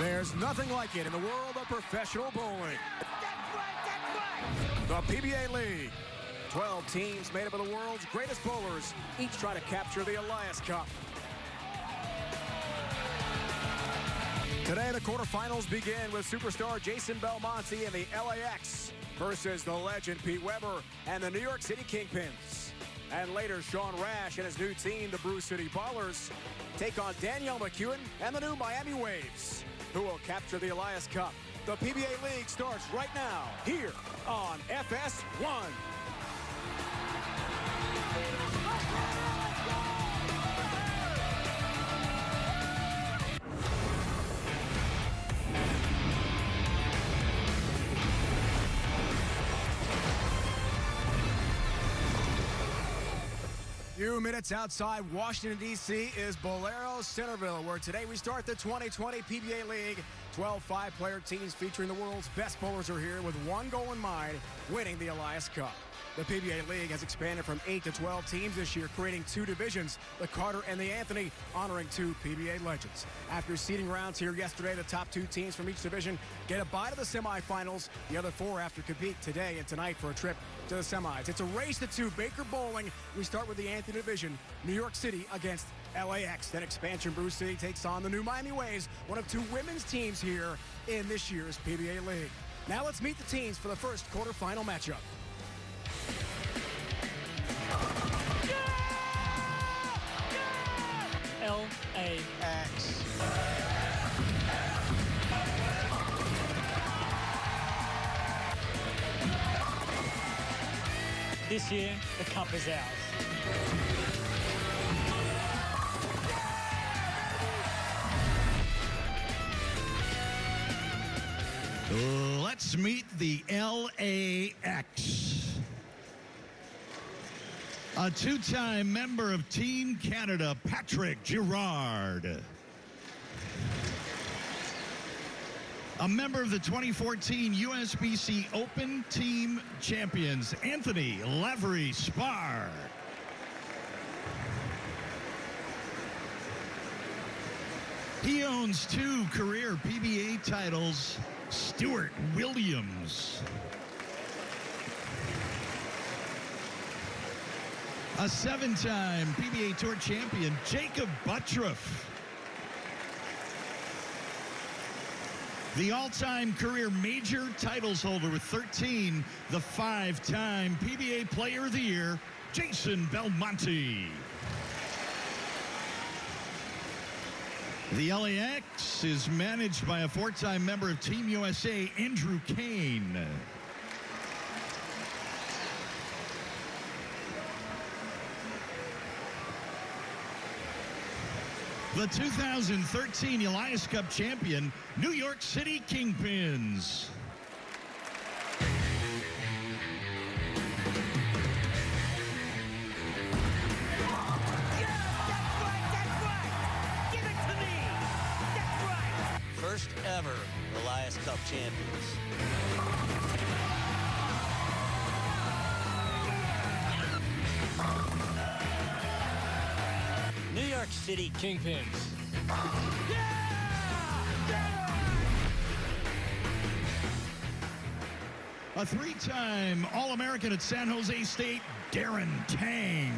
There's nothing like it in the world of professional bowling. The PBA League. 12 teams made up of the world's greatest bowlers, each trying to capture the Elias Cup. Today, the quarterfinals begin with superstar Jason Belmonte and the LAX versus the legend Pete Weber and the New York City Kingpins. And later, Sean Rash and his new team, the Brew City Ballers, take on Danielle McEwen and the new Miami Waves, who will capture the Elias Cup. The PBA League starts right now, here on FS1. Few minutes outside Washington, D.C. is Bolero Centerville, where today we start the 2020 PBA League. 12 five-player teams featuring the world's best bowlers are here with one goal in mind, winning the Elias Cup. The PBA League has expanded from 8 to 12 teams this year, creating 2 divisions, the Carter and the Anthony, honoring 2 PBA legends. After seeding rounds here yesterday, the top 2 teams from each division get a bye to the semifinals. The other 4 have to compete today and tonight for a trip to the semis. It's a race to 2, Baker bowling. We start with the Anthony division, New York City against LAX. Then expansion Brew City takes on the new Miami Waves, one of 2 women's teams here in this year's PBA League. Now let's meet the teams for the first quarterfinal matchup. LAX. This year, the cup is ours. Let's meet the LAX. A 2-time member of Team Canada, Patrick Girard. A member of the 2014 USBC Open Team Champions, Anthony Lavery Spar. He owns 2 career PBA titles, Stuart Williams. A 7-time PBA Tour champion, Jacob Buttroff. The all-time career major titles holder with 13, the 5-time PBA Player of the Year, Jason Belmonte. The LAX is managed by a 4-time member of Team USA, Andrew Kane. The 2013 Elias Cup champion, New York City Kingpins. First ever Elias Cup champions. New York City Kingpins. A 3-time All-American at San Jose State, Darren Tang.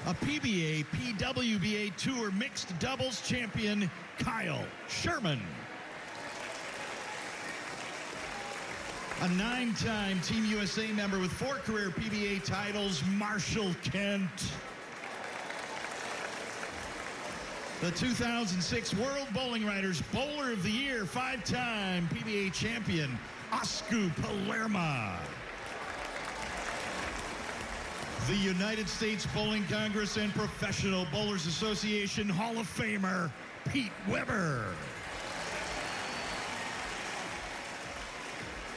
A PBA, PWBA Tour mixed doubles champion, Kyle Sherman. A 9-time Team USA member with 4 career PBA titles, Marshall Kent. The 2006 World Bowling Writers Bowler of the Year, 5-time PBA champion, Oscar Palermo. The United States Bowling Congress and Professional Bowlers Association Hall of Famer, Pete Weber.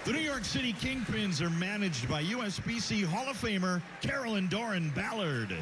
The New York City Kingpins are managed by USBC Hall of Famer Carolyn Doran Ballard.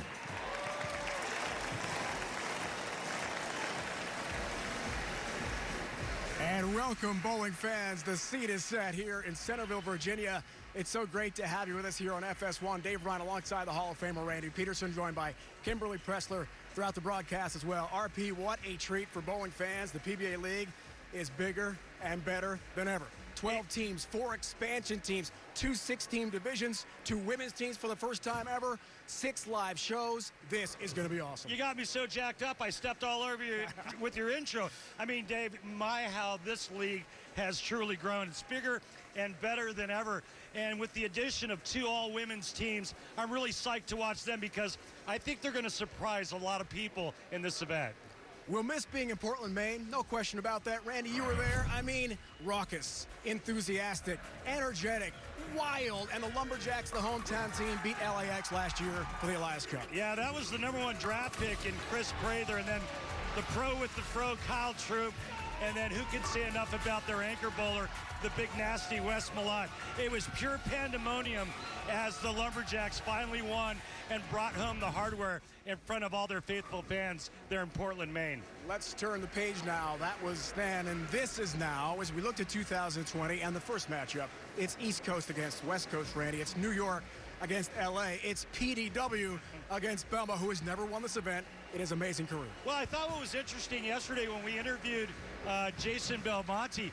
And welcome Welcome, bowling fans. The seat is set here in Centerville, Virginia. It's so great to have you with us here on FS1. Dave Ryan alongside the Hall of Famer Randy Peterson, joined by Kimberly Pressler throughout the broadcast as well. RP, what a treat for bowling fans. The PBA League is bigger and better than ever. 12 teams, 4 expansion teams, 2 6-team divisions, 2 women's teams for the first time ever, 6 live shows. This is going to be awesome. You got me so jacked up, I stepped all over you with your intro. I mean, Dave, how this league has truly grown. It's bigger and better than ever. And with the addition of 2 all-women's teams, I'm really psyched to watch them because I think they're going to surprise a lot of people in this event. We'll miss being in Portland, Maine. No question about that. Randy, you were there. I mean, raucous, enthusiastic, energetic, wild. And the Lumberjacks, the hometown team, beat LAX last year for the Elias Cup. Yeah, that was the #1 draft pick in Chris Prather. And then the pro with the fro, Kyle Troop. And then who can say enough about their anchor bowler, the big nasty Wes Milan. It was pure pandemonium as the Lumberjacks finally won and brought home the hardware in front of all their faithful fans there in Portland, Maine. Let's turn the page now. That was then, and this is now. As we looked at 2020 and the first matchup, it's East Coast against West Coast, Randy. It's New York against LA. It's PDW against Belma, who has never won this event in his amazing career. Well, I thought what was interesting yesterday when we interviewed Jason Belmonte,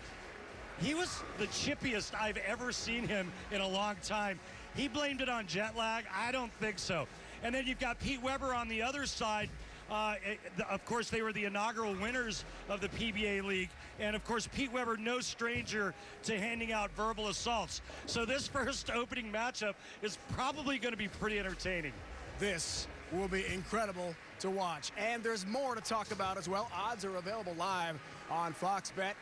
he was the chippiest I've ever seen him in a long time. He blamed it on jet lag. I don't think so. And then you've got Pete Weber on the other side. Of course, they were the inaugural winners of the PBA League. And, of course, Pete Weber, no stranger to handing out verbal assaults. So this first opening matchup is probably going to be pretty entertaining. This will be incredible to watch. And there's more to talk about as well. Odds are available live on Fox Bet.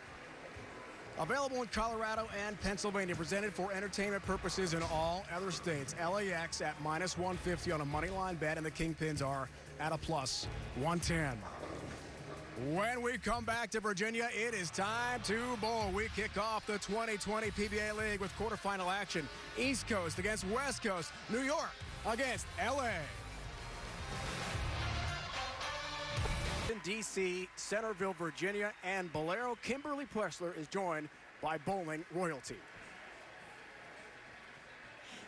Available in Colorado and Pennsylvania. Presented for entertainment purposes in all other states. LAX at -150 on a money line bet, and the Kingpins are at a +110. When we come back to Virginia, it is time to bowl. We kick off the 2020 PBA League with quarterfinal action. East Coast against West Coast. New York against LA. D.C., Centerville, Virginia, and Bolero. Kimberly Pressler is joined by bowling royalty.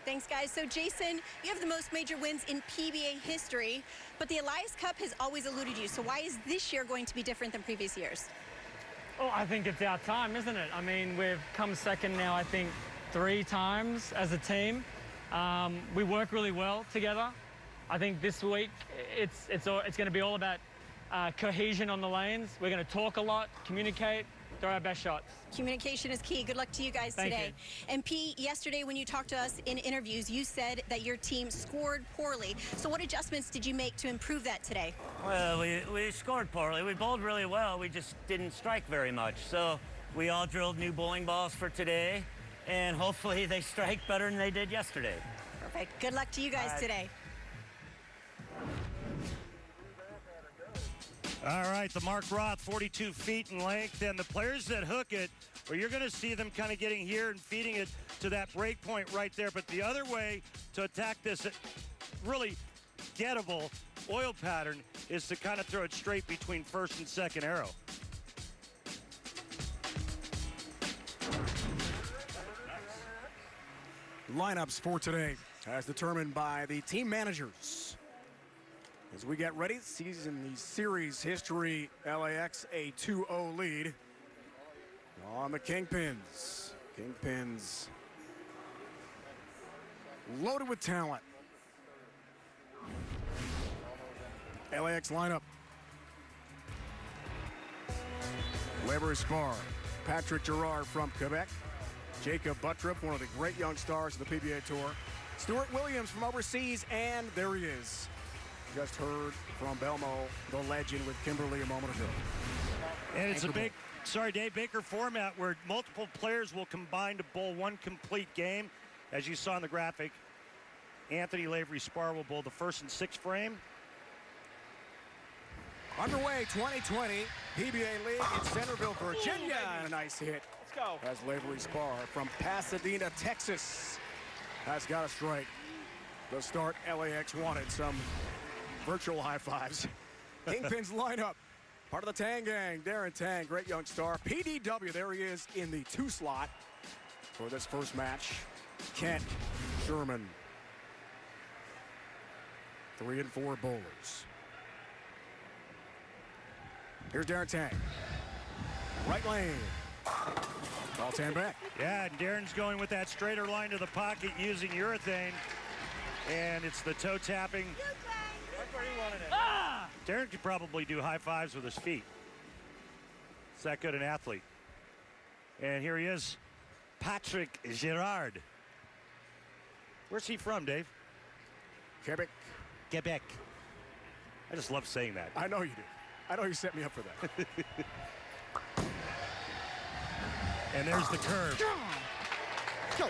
Thanks, guys. So, Jason, you have the most major wins in PBA history, but the Elias Cup has always eluded you. So why is this year going to be different than previous years? Oh, I think it's our time, isn't it? I mean, we've come second now, I think, 3 times as a team. We work really well together. I think this week it's going to be all about cohesion on the lanes. We're going to talk a lot, communicate, throw our best shots. Communication is key. Good luck to you guys today. And Pete, yesterday when you talked to us in interviews, you said that your team scored poorly. So what adjustments did you make to improve that today? Well, we scored poorly. We bowled really well. We just didn't strike very much. So we all drilled new bowling balls for today, and hopefully they strike better than they did yesterday. Perfect. Good luck to you guys today. All right, the Mark Roth, 42 feet in length, and the players that hook it, well, you're going to see them kind of getting here and feeding it to that break point right there. But the other way to attack this really gettable oil pattern is to kind of throw it straight between first and second arrow. Lineups for today as determined by the team managers. As we get ready, the series history, LAX a 2-0 lead on the Kingpins. Kingpins loaded with talent. LAX lineup. Weber Spar, Patrick Gerard from Quebec, Jacob Buttripp, one of the great young stars of the PBA Tour, Stuart Williams from overseas, and there he is. Just heard from Belmo, the legend, with Kimberly a moment ago. And it's Dave Baker format where multiple players will combine to bowl one complete game. As you saw in the graphic, Anthony Lavery Spar will bowl the first and 6th frame. Underway 2020 PBA League in Centerville, Virginia. And a nice hit. Let's go. As Lavery Spar from Pasadena, Texas, has got a strike. The start LAX wanted some virtual high fives. Kingpins lineup. Part of the Tang gang, Darren Tang, great young star. PDW, there he is in the 2 slot for this first match. Kent Sherman. 3 and 4 bowlers. Here's Darren Tang. Right lane. Ball 10 back. Yeah, and Darren's going with that straighter line to the pocket using urethane. And it's the toe tapping. Darren could probably do high fives with his feet. He's that good an athlete. And here he is, Patrick Girard. Where's he from, Dave? Quebec. Quebec. I just love saying that. I know you do. I know you set me up for that. And there's the curve. Go.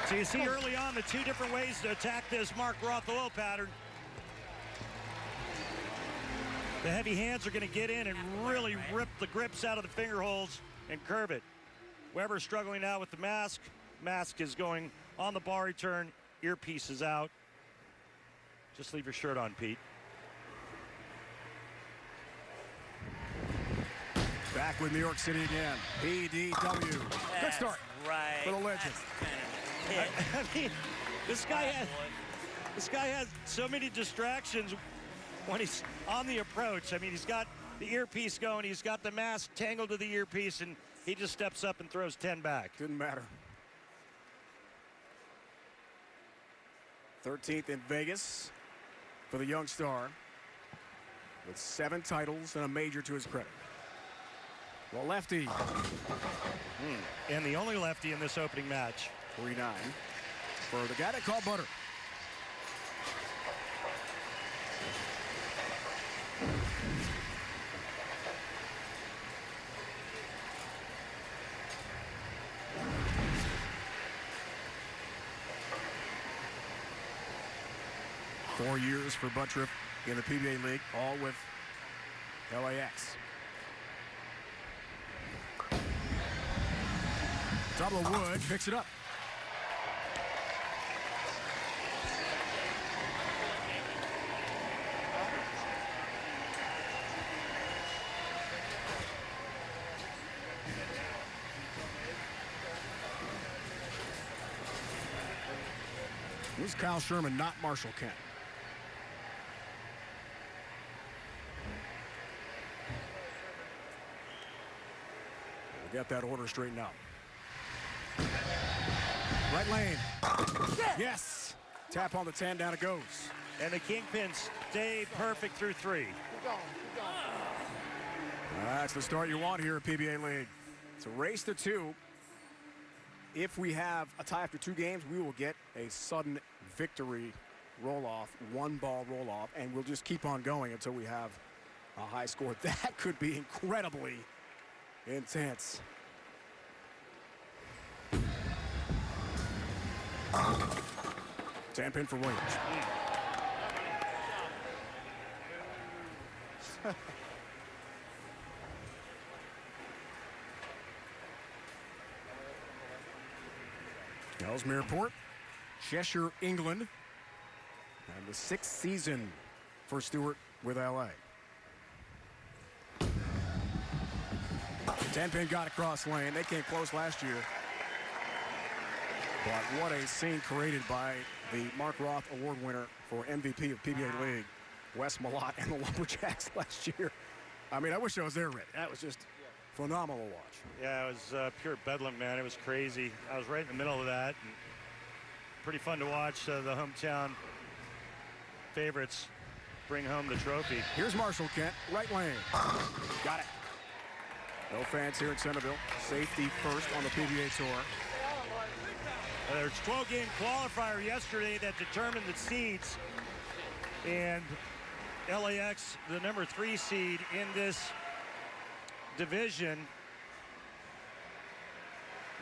So you see early on the 2 different ways to attack this Mark Roth oil pattern. The heavy hands are going to get in and really rip the grips out of the finger holes and curve it. Weber struggling now with the mask. Mask is going on the bar return. Earpiece is out. Just leave your shirt on, Pete. Back with New York City again. PDW. Good start. Right. For the legend. I mean, this guy has so many distractions when he's on the approach. I mean, he's got the earpiece going, he's got the mask tangled to the earpiece, and he just steps up and throws 10 back. Didn't matter. 13th in Vegas for the young star with 7 titles and a major to his credit. Well, lefty. And the only lefty in this opening match. 3-9 for the guy they call Butter. Four years for Buttriff in the PBA League, all with LAX. Double Wood picks it up. Who's Kyle Sherman, not Marshall Kent? We'll get that order straightened out. Right lane. Yes. Tap on the 10, down it goes. And the Kingpins stay perfect through 3. That's the start you want here at PBA League. It's a race to 2. If we have a tie after 2 games, we will get a sudden victory roll-off, 1-ball roll-off, and we'll just keep on going until we have a high score. That could be incredibly intense. Ten pin for Williams. Ellesmere Port, Cheshire, England, and the 6th season for Stewart with LA. 10 pin got across lane. They came close last year. But what a scene created by the Mark Roth Award winner for MVP of PBA League, Wes Malott, and the Lumberjacks last year. I mean, I wish I was there, Rick. That was just phenomenal to watch. Yeah, it was pure bedlam, man. It was crazy. I was right in the middle of that. And pretty fun to watch the hometown favorites bring home the trophy. Here's Marshall Kent, right lane. Got it. No fans here in Centerville. Safety first on the PBA Tour. There's a 12-game qualifier yesterday that determined the seeds. And LAX, the number 3 seed in this division.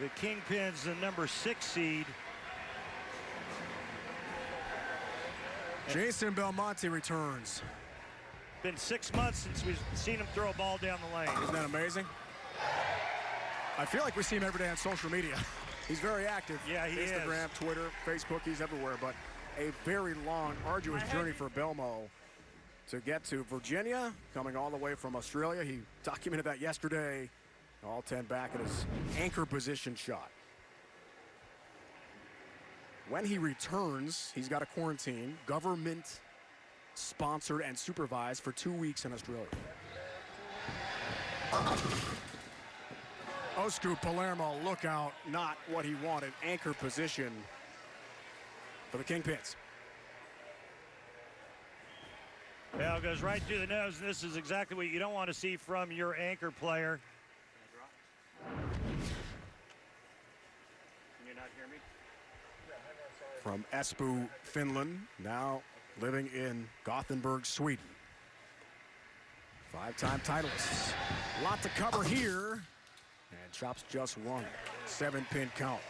The Kingpins, the number 6 seed. Jason Belmonte returns. Been 6 months since we've seen him throw a ball down the lane. Isn't that amazing? I feel like we see him every day on social media. He's very active. Yeah, he is. Instagram, Twitter, Facebook, he's everywhere. But a very long, arduous journey for Belmo. to get to Virginia, coming all the way from Australia. He documented that yesterday. All 10 back in his anchor position shot. When he returns, he's got a quarantine, government sponsored and supervised for 2 weeks in Australia. Oscar Palermo, look out, not what he wanted. Anchor position for the Kingpins. Well, it goes right through the nose, and this is exactly what you don't want to see from your anchor player. Can you not hear me? From Espoo, Finland, now living in Gothenburg, Sweden. 5-time titleist. A lot to cover here. And chops just one. 7-pin count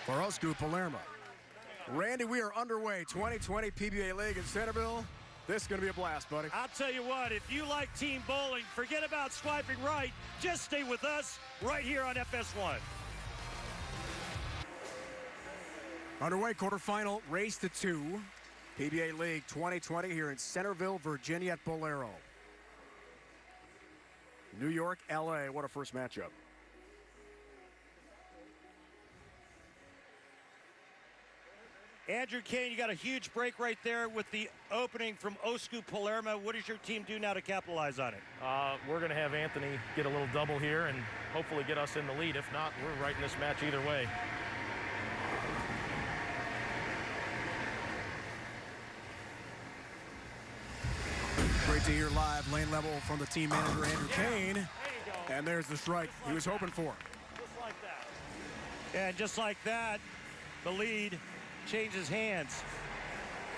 for Oscar Palermo. Randy, we are underway. 2020 PBA League in Centerville. This is going to be a blast, buddy. I'll tell you what, if you like team bowling, forget about swiping right. Just stay with us right here on FS1. Underway, quarterfinal, race to 2. PBA League 2020 here in Centerville, Virginia at Bolero. New York, LA, what a first matchup. Andrew Kane, you got a huge break right there with the opening from Oscar Palermo. What does your team do now to capitalize on it? We're going to have Anthony get a little double here and hopefully get us in the lead. If not, we're right in this match either way. Great to hear live lane level from the team manager, Andrew Kane. And there's the strike he was hoping for. Just like that. And just like that, the lead changes hands.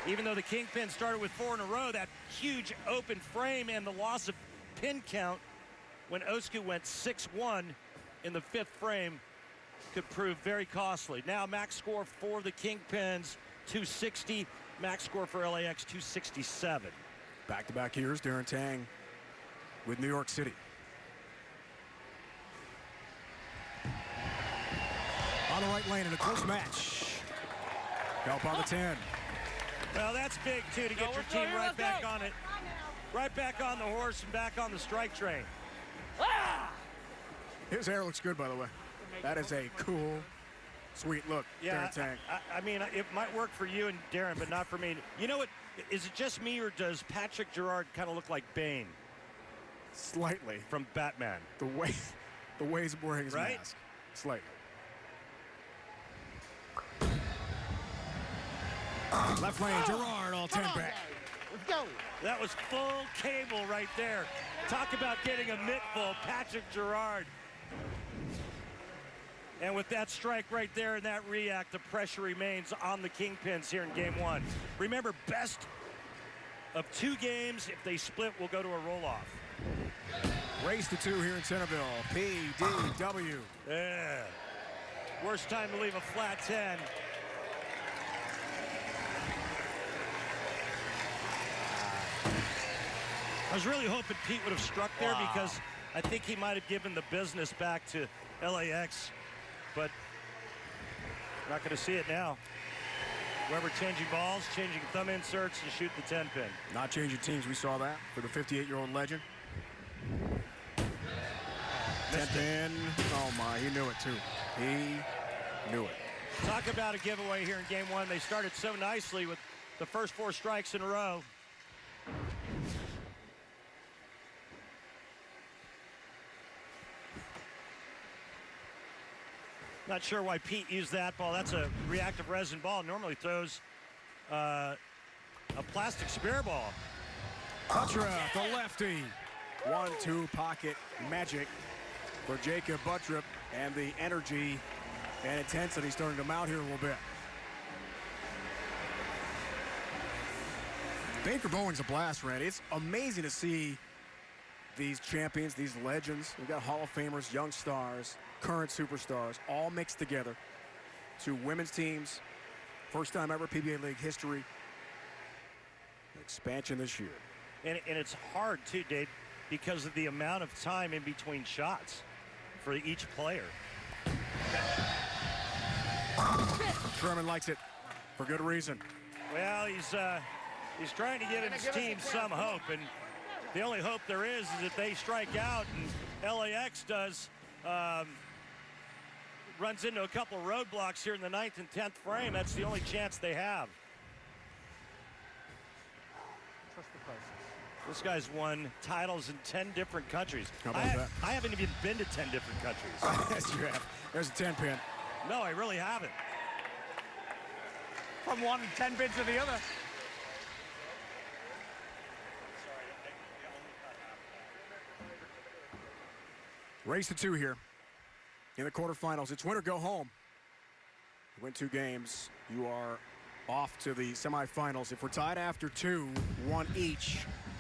Even though the Kingpin started with 4 in a row, that huge open frame and the loss of pin count when Oscar went 6-1 in the 5th frame could prove very costly. Now max score for the Kingpins, 260. Max score for LAX, 267. Back-to-back years, Darren Tang with New York City. On the right lane in a close match. Help on the 10. Well, that's big, too, to get your team right back on it. Right back on the horse and back on the strike train. His hair looks good, by the way. That is a cool, sweet look, Yeah, Darren Tang. I mean, it might work for you and Darren, but not for me. You know what? Is it just me, or does Patrick Gerard kind of look like Bane Slightly. from Batman? The way he's wearing his Right? mask. Slightly. Left lane, Gerard, all 10 back. Let's go. That was full cable right there. Talk about getting a mitt full, Patrick Gerard. And with that strike right there and that react, the pressure remains on the Kingpins here in game 1. Remember, best of 2 games. If they split, we'll go to a roll-off. Race to 2 here in Centerville. PDW. Yeah. Worst time to leave a flat 10. I was really hoping Pete would have struck there because I think he might have given the business back to LAX, but not going to see it now. Weber changing balls, changing thumb inserts to shoot the 10-pin. Not changing teams, we saw that for the 58-year-old legend. 10-pin, oh my, he knew it too. He knew it. Talk about a giveaway here in game 1. They started so nicely with the first 4 strikes in a row. Not sure why Pete used that ball. That's a reactive resin ball. Normally throws a plastic spare ball. Buttrop, the lefty. 1-2 pocket magic for Jacob Buttrop, and the energy and intensity starting to mount here a little bit. Baker bowling's a blast, Randy. It's amazing to see these champions, these legends. We've got Hall of Famers, young stars, current superstars, all mixed together. 2 women's teams, first time ever PBA League history. Expansion this year. And it's hard too, Dave, because of the amount of time in between shots for each player. Sherman likes it for good reason. Well, he's He's trying to give his team some hope, and the only hope there is if they strike out, and LAX does, runs into a couple of roadblocks here in the 9th and 10th frame. That's the only chance they have. This guy's won titles in 10 different countries. How about that? I haven't even been to 10 different countries. Yes, you have. There's a 10-pin. No, I really haven't. From one 10-pin to the other. Race to 2 here in the quarterfinals. It's win or go home. You win 2 games, you are off to the semifinals. If we're tied after 2, 1 each,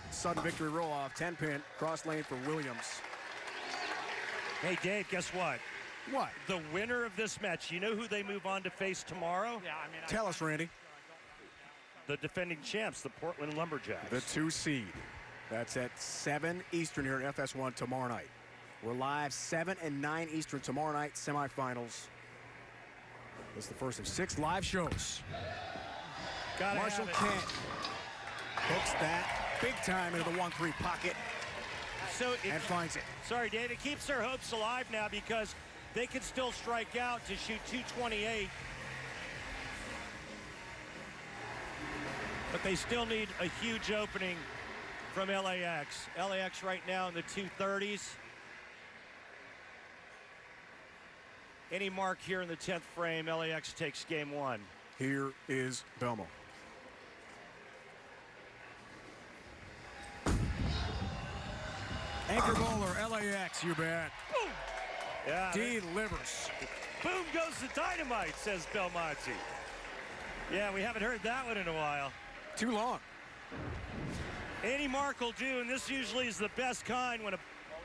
sudden victory roll-off, 10-pin, cross lane for Williams. Hey, Dave, guess what? What? The winner of this match, you know who they move on to face tomorrow? Yeah, I mean, Tell us, Randy. The defending champs, the Portland Lumberjacks. The 2 seed. That's at 7 Eastern here at FS1 tomorrow night. We're live 7 and 9 Eastern tomorrow night, semifinals. It's the first of 6 live shows. Marshall Kent hooks that big time into the 1-3 pocket and finds it. Sorry, Dave, it keeps their hopes alive now because they can still strike out to shoot 228. But they still need a huge opening from LAX. LAX right now in the 230s. Any mark here in the 10th frame, LAX takes game 1. Here is Belmo. Anchor bowler, LAX, you bet. Boom! Yeah. Delivers. Boom goes the dynamite, says Belmonte. Yeah, we haven't heard that one in a while. Too long. Any mark will do, and this usually is the best kind when a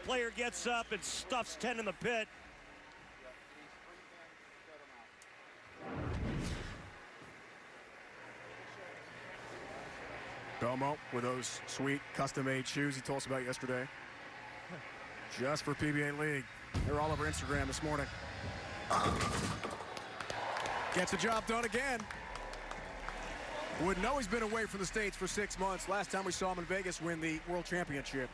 player gets up and stuffs 10 in the pit. Belmo with those sweet custom-made shoes he told us about yesterday. Just for PBA League. They're all over Instagram this morning. Gets the job done again. Would know he's been away from the States for 6 months. Last time we saw him in Vegas win the World Championship.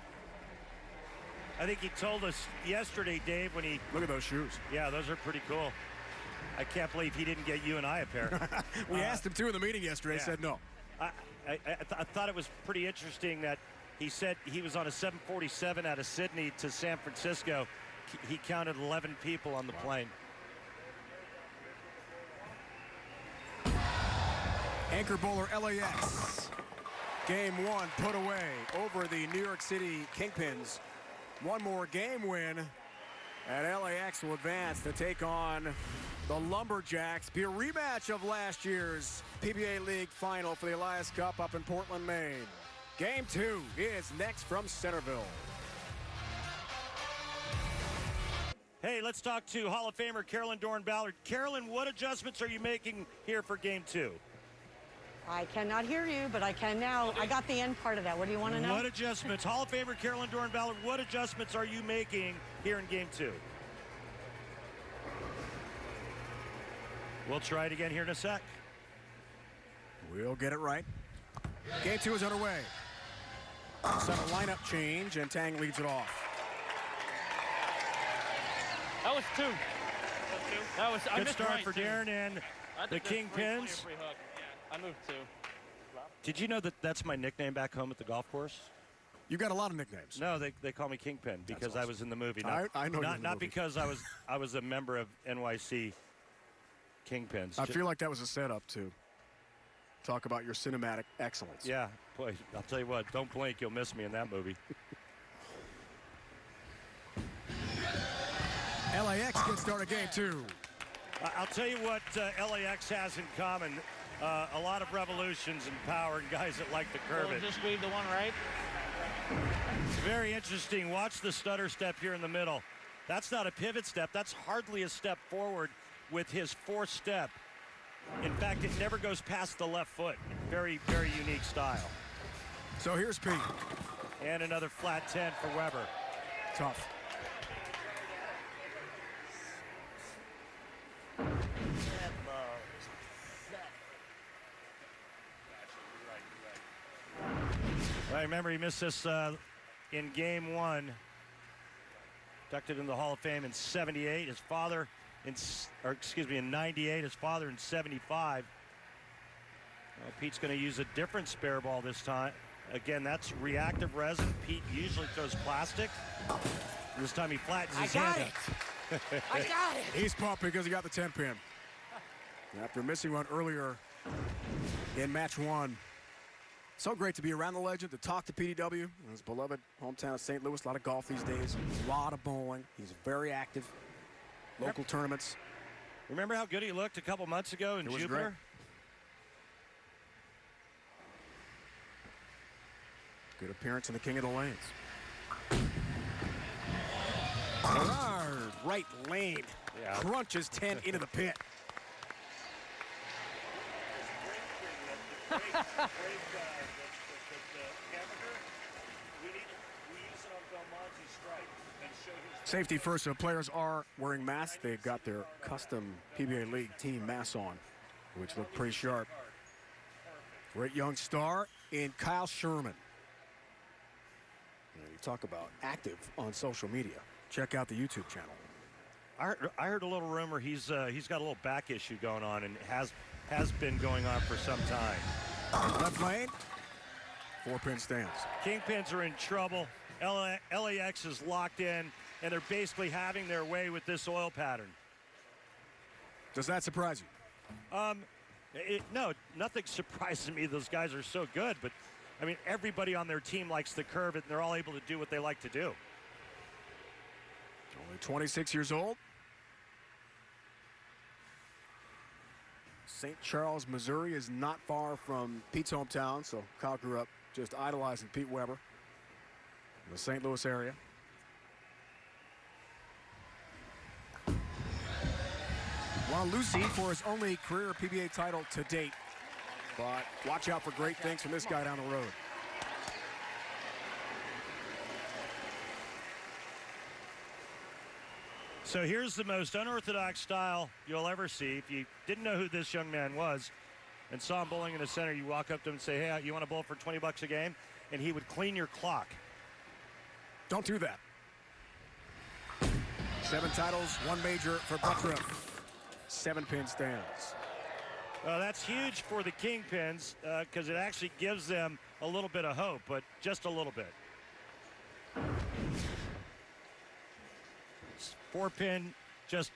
I think he told us yesterday, Dave, when he... Look at those shoes. Yeah, those are pretty cool. I can't believe he didn't get you and I a pair. We asked him to in the meeting yesterday. Yeah. He said no. I thought it was pretty interesting that he said he was on a 747 out of Sydney to San Francisco. He counted 11 people on the plane. Anchor bowler LAX. Game 1 put away over the New York City Kingpins. One more game win, and LAX will advance to take on the Lumberjacks. Be a rematch of last year's PBA League final for the Elias Cup up in Portland, Maine. Game 2 is next from Centerville. Hey, let's talk to Hall of Famer Carolyn Doran-Ballard. Carolyn, what adjustments are you making here for Game 2? I cannot hear you, but I can now. I got the end part of that. What do you want to know? What adjustments, Hall of Famer Carolyn Doran-Ballard, what adjustments are you making here in Game 2? We'll try it again here in a sec. We'll get it right. Game 2 is underway. Set a lineup change, and Tang leads it off. That was 2. That was Good start for Darren and the Kingpins. I moved 2. Did you know that that's my nickname back home at the golf course? You got a lot of nicknames. No, they call me Kingpin because awesome. I was in the movie. I know not, you're in the not movie. because I was a member of NYC Kingpins. I feel like that was a setup to talk about your cinematic excellence. Yeah, boy, I'll tell you what, don't blink, you'll miss me in that movie. LAX gets started game 2. I'll tell you what LAX has in common. A lot of revolutions and power and guys that like to curve it. Just leave the one right. Very interesting. Watch the stutter step here in the middle. That's not a pivot step. That's hardly a step forward with his 4th step. In fact, it never goes past the left foot. Very, very unique style. So here's Pete. And another flat 10 for Weber. Tough. I remember he missed this in game 1. Inducted in the Hall of Fame in 78. His father in 98. His father in 75. Pete's going to use a different spare ball this time. Again, that's reactive resin. Pete usually throws plastic. This time he flattens his hand. I got it. He's pumped because he got the 10-pin. After missing one earlier in match 1. So great to be around the legend, to talk to PDW, his beloved hometown of St. Louis. A lot of golf these days, a lot of bowling. He's very active. Local tournaments. Remember how good he looked a couple months ago in Jupiter? Great. Good appearance in the King of the Lanes. Hard right lane. Yeah. Crunches 10 into the pit. Safety first, so players are wearing masks. They've got their custom PBA League team masks on, which look pretty sharp. Great young star in Kyle Sherman. You talk about active on social media. Check out the YouTube channel. I heard a little rumor he's got a little back issue going on, and has been going on for some time. Left lane, 4-pin stance. Kingpins are in trouble. LAX is locked in, and they're basically having their way with this oil pattern. Does that surprise you? No, nothing surprises me. Those guys are so good, but I mean, everybody on their team likes to curve it, and they're all able to do what they like to do. Only 26 years old. St. Charles, Missouri is not far from Pete's hometown, so Kyle grew up just idolizing Pete Weber in the St. Louis area. Juan Lucy for his only career PBA title to date. But watch out for great things from this guy down the road. So here's the most unorthodox style you'll ever see. If you didn't know who this young man was and saw him bowling in the center, you walk up to him and say, hey, you want to bowl for 20 bucks a game? And he would clean your clock. Don't do that. 7 titles, 1 major for Buttriff. 7-pin stands. That's huge for the Kingpins because it actually gives them a little bit of hope, but just a little bit. 4-pin just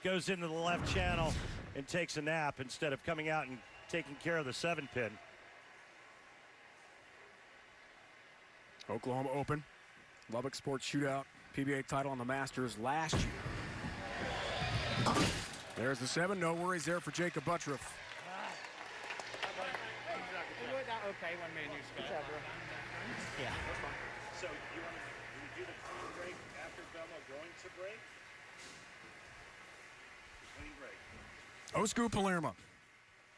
goes into the left channel and takes a nap instead of coming out and taking care of the 7-pin. Oklahoma Open, Lubbock Sports Shootout, PBA title on the Masters last year. There's the 7. No worries there for Jacob Buttriff. Okay, 1 man use Scott. Yeah. So you want to do the clean break after Belmo going to break? Clean break. Osku Palermo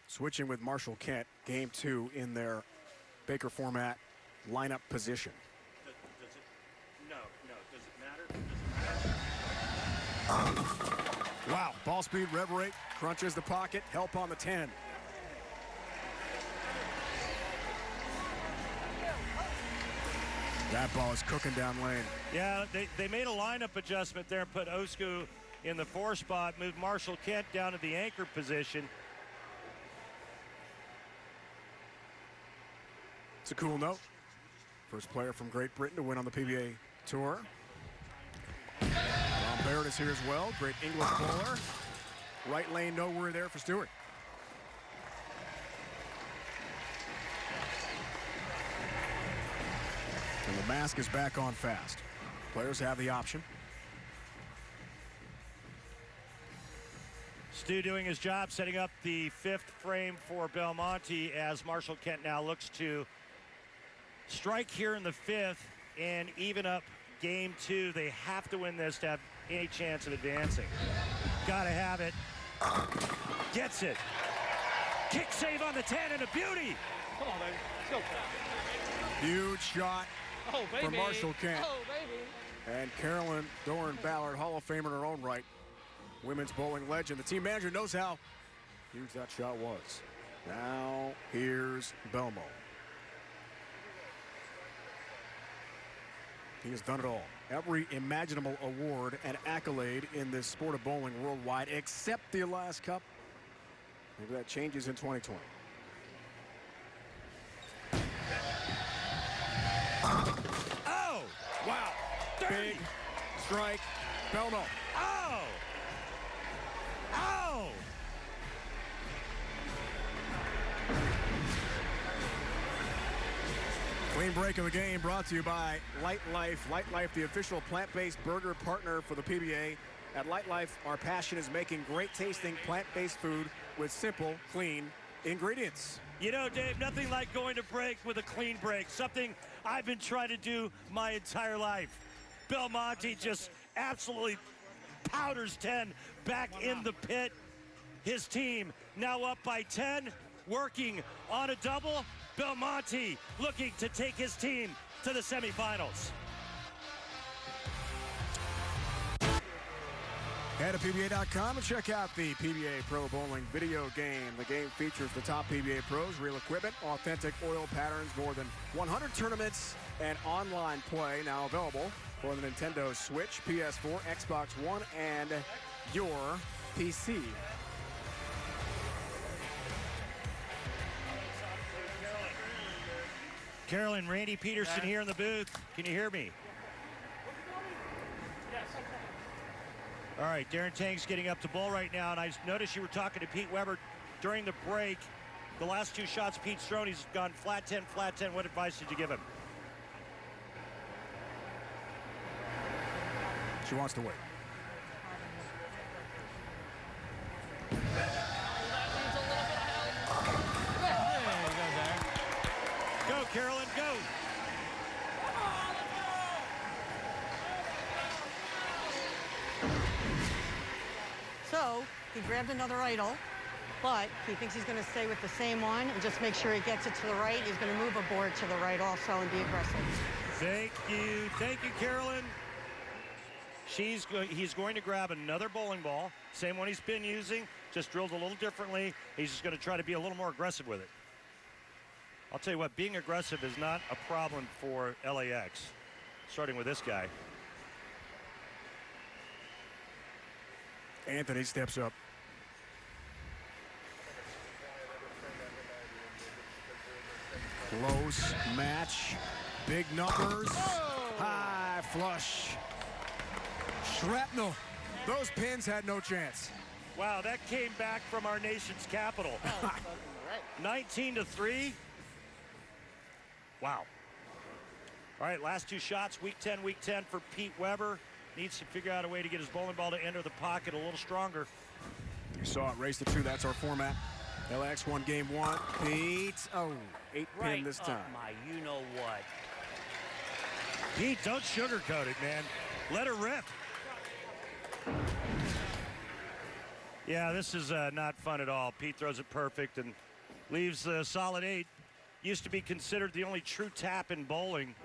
switching with Marshall Kent, game 2 in their Baker format lineup position. Does it? No. Does it matter? Wow, ball speed, rev rate, crunches the pocket, help on the 10. That ball is cooking down lane. Yeah, they made a lineup adjustment there and put Osku in the 4 spot, moved Marshall Kent down to the anchor position. It's a cool note. First player from Great Britain to win on the PBA Tour. Ron Barrett is here as well. Great English bowler. Right lane, no worry there for Stewart. And the mask is back on fast. Players have the option. Stu doing his job, setting up the 5th frame for Belmonte as Marshall Kent now looks to strike here in the 5th and even up game 2. They have to win this to have any chance of advancing. Gotta have it. Gets it. Kick save on the 10 and a beauty. Come on, baby. Let's go. Huge shot for Marshall Kent. Oh, baby. And Carolyn Doran Ballard, Hall of Famer in her own right. Women's bowling legend. The team manager knows how huge that shot was. Now here's Belmo. He has done it all. Every imaginable award and accolade in this sport of bowling worldwide, except the Elias Cup. Maybe that changes in 2020. Oh! Wow. Big strike. Belmo. Oh! Oh! Clean break of the game brought to you by Light Life. Light Life, the official plant-based burger partner for the PBA. At Light Life, our passion is making great tasting plant-based food with simple, clean ingredients. You know, Dave, nothing like going to break with a clean break. Something I've been trying to do my entire life. Belmonte just absolutely powders 10 back in the pit. His team now up by 10, working on a double. Belmonte looking to take his team to the semifinals. Head to PBA.com and check out the PBA Pro Bowling video game. The game features the top PBA pros, real equipment, authentic oil patterns, more than 100 tournaments, and online play now available for the Nintendo Switch, PS4, Xbox One, and your PC. Carolyn, Randy Peterson here in the booth. Can you hear me? All right, Darren Tang's getting up to bowl right now, and I noticed you were talking to Pete Weber during the break. The last two shots Pete's thrown, he's gone flat 10, flat 10. What advice did you give him? She wants to wait. Go, Carolyn, go. So he grabbed another idol, but he thinks he's going to stay with the same one and just make sure he gets it to the right. He's going to move a board to the right also and be aggressive. Thank you, Carolyn. He's going to grab another bowling ball, same one he's been using, just drilled a little differently. He's just going to try to be a little more aggressive with it. I'll tell you what, being aggressive is not a problem for LAX, starting with this guy. Anthony steps up. Close match. Big numbers. High flush. Shrapnel. Those pins had no chance. Wow, that came back from our nation's capital. 19-3. Wow. All right, last two shots, week 10 for Pete Weber. Needs to figure out a way to get his bowling ball to enter the pocket a little stronger. You saw it, race to 2. That's our format. LAX won game 1. Pete, 8 pin this time. My you-know-what. Pete, don't sugarcoat it, man. Let her rip. Yeah, this is not fun at all. Pete throws it perfect and leaves a solid 8. Used to be considered the only true tap in bowling.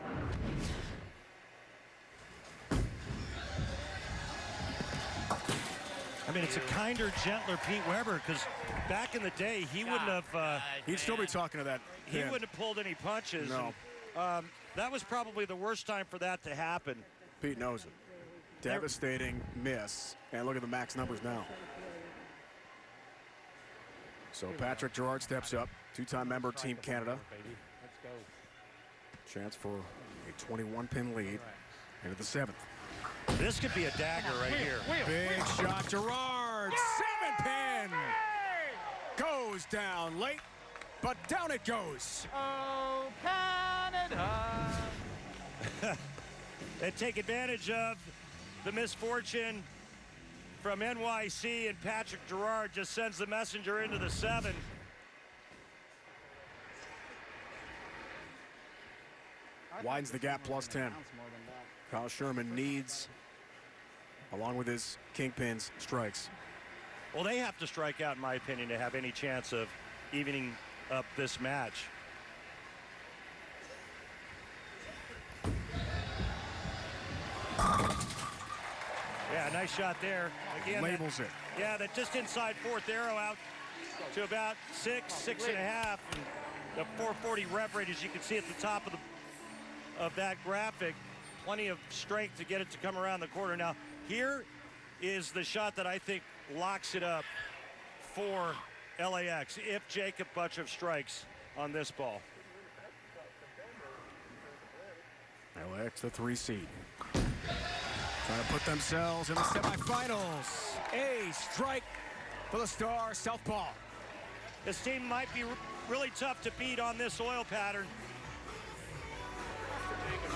I mean, it's a kinder, gentler Pete Weber, because back in the day, he wouldn't have... he'd still be talking to that He pin. wouldn't have pulled any punches. No. And, that was probably the worst time for that to happen. Pete knows it. Devastating miss. And look at the max numbers now. So Patrick Gerard steps up. Two-time member, Team Canada. Chance for a 21-pin lead into the 7th. This could be a dagger right here. Big shot, Gerard. 7-pin. Goes down late, but down it goes. Oh, Canada. They take advantage of the misfortune from NYC, and Patrick Gerard just sends the messenger into the 7. Widens the gap, plus 10. Kyle Sherman needs, along with his Kingpins, strikes. Well, they have to strike out, in my opinion, to have any chance of evening up this match. Yeah, nice shot there. Again, Labels it. Yeah, that just inside 4th arrow out to about 6.5. And the 440 rev rate, as you can see at the top of that graphic. plenty of strength to get it to come around the corner. Now, here is the shot that I think locks it up for LAX if Jacob Butchef strikes on this ball. LAX, the 3 seed. Trying to put themselves in the semifinals. A strike for the Star Southpaw. This team might be really tough to beat on this oil pattern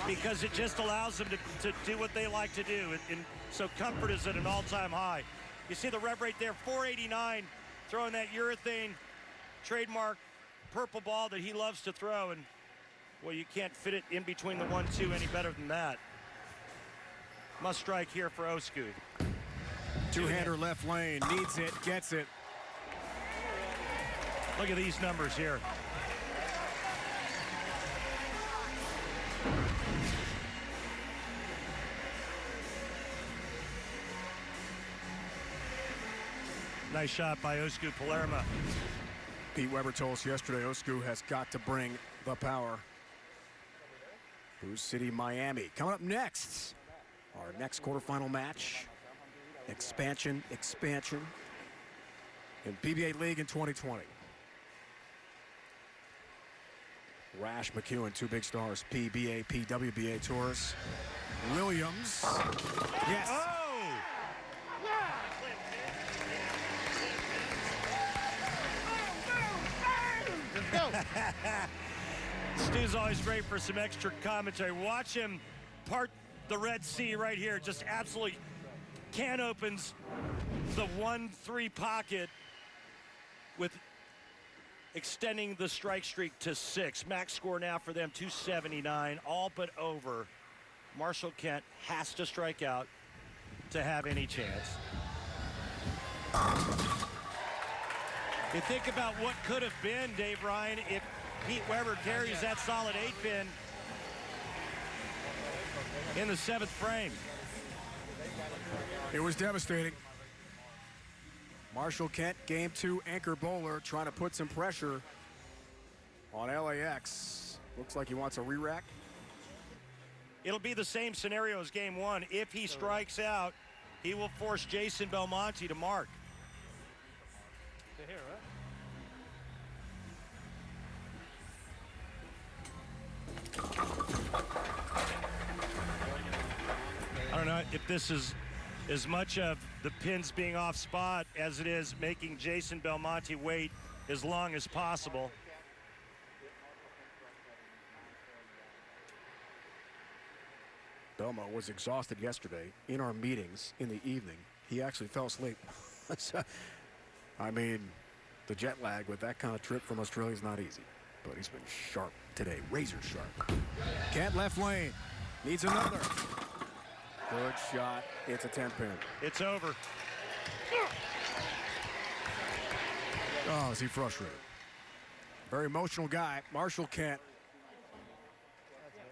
because it just allows them to do what they like to do. And so comfort is at an all-time high. You see the rev right there, 489, throwing that urethane trademark purple ball that he loves to throw. And, well, you can't fit it in between the 1-2 any better than that. Must strike here for Osku. Two-hander left lane, needs it, gets it. Look at these numbers here. Nice shot by Osku Palermo. Pete Weber told us yesterday Osku has got to bring the power. Brew City, Miami. Coming up next, our next quarterfinal match. Expansion in PBA League in 2020. Rash McEwen, 2 big stars, PBA, PWBA tours. Williams, yes. Oh! Let's go. Stu's always great for some extra commentary. Watch him part the Red Sea right here. Just absolutely can opens the 1-3 pocket with extending the strike streak to 6. Max score now for them, 279, all but over. Marshall Kent has to strike out to have any chance. You think about what could have been, Dave Ryan, if Pete Weber carries that solid 8-pin in the 7th frame. It was devastating. Marshall Kent, game 2 anchor bowler, trying to put some pressure on LAX. Looks like he wants a re-rack. It'll be the same scenario as game 1. If he strikes out, he will force Jason Belmonte to mark. I don't know if this is as much of the pins being off spot as it is making Jason Belmonte wait as long as possible. Belmo was exhausted yesterday in our meetings in the evening. He actually fell asleep. I mean, the jet lag with that kind of trip from Australia is not easy. But he's been sharp today, razor sharp. Kent left lane, needs another. Good shot, it's a 10-pin. It's over. Oh, is he frustrated? Very emotional guy, Marshall Kent.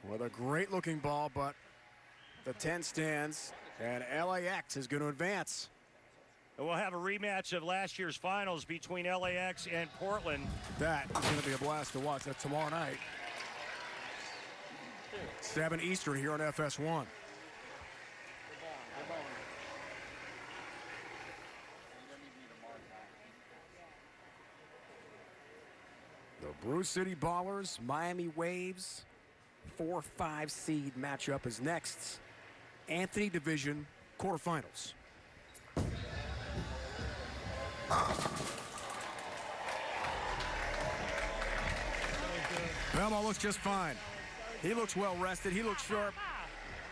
With a great looking ball, but the 10 stands, and LAX is going to advance. And we'll have a rematch of last year's finals between LAX and Portland. That is going to be a blast to watch. That's tomorrow night. 7 Eastern here on FS1. The Brew City Ballers, Miami Waves, 4-5 seed matchup is next. Anthony Division quarterfinals. Belmo looks just fine. He looks well rested. He looks sharp.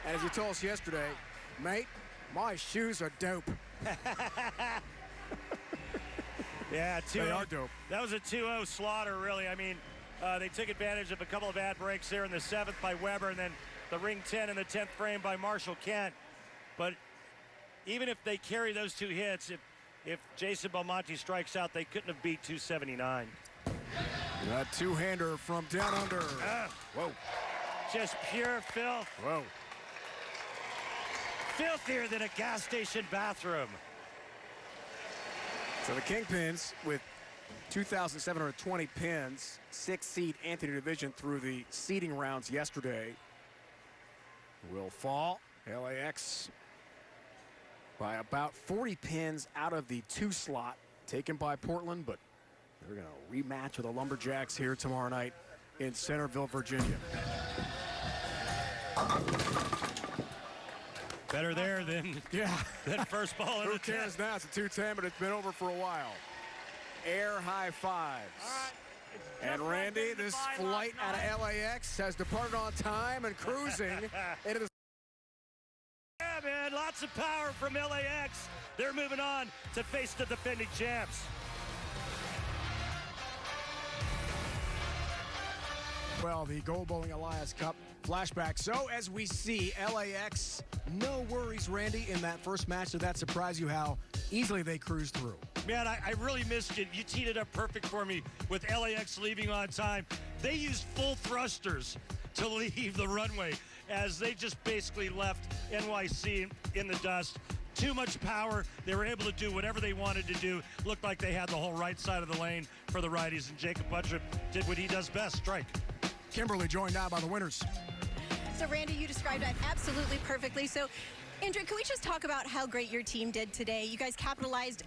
And as he told us yesterday, mate, my shoes are dope. Yeah, They are dope. That was a 2-0 slaughter, really. I mean, they took advantage of a couple of bad breaks there in the 7th by Weber, and then the ring 10 in the 10th frame by Marshall Kent. But even if they carry those 2 hits, if Jason Belmonte strikes out, they couldn't have beat 279. That two-hander from down under. Whoa. Just pure filth. Whoa. Filthier than a gas station bathroom. So the Kingpins with 2,720 pins, 6 seed Anthony Division through the seeding rounds yesterday. will fall. LAX by about 40 pins out of the 2 slot taken by Portland, but they're going to rematch with the Lumberjacks here tomorrow night in Centerville, Virginia. Better there than that first ball in Who the cares now? It's a 210, but it's been over for a while. Air high fives. All right. And Randy, this flight out of LAX has departed on time and cruising into the... Yeah, man, lots of power from LAX. They're moving on to face the defending champs. Well, the Gold Bowling Alliance Cup flashback. So as we see, LAX, no worries, Randy, in that first match. Did that surprise you how easily they cruised through? Man, I really missed it. You teed it up perfect for me with LAX leaving on time. They used full thrusters to leave the runway as they just basically left NYC in the dust. Too much power. They were able to do whatever they wanted to do. Looked like they had the whole right side of the lane for the righties, and Jacob Buttripp did what he does best, strike. Kimberly joined now by the winners. So, Randy, you described that absolutely perfectly. So, Andrew, can we just talk about how great your team did today? You guys capitalized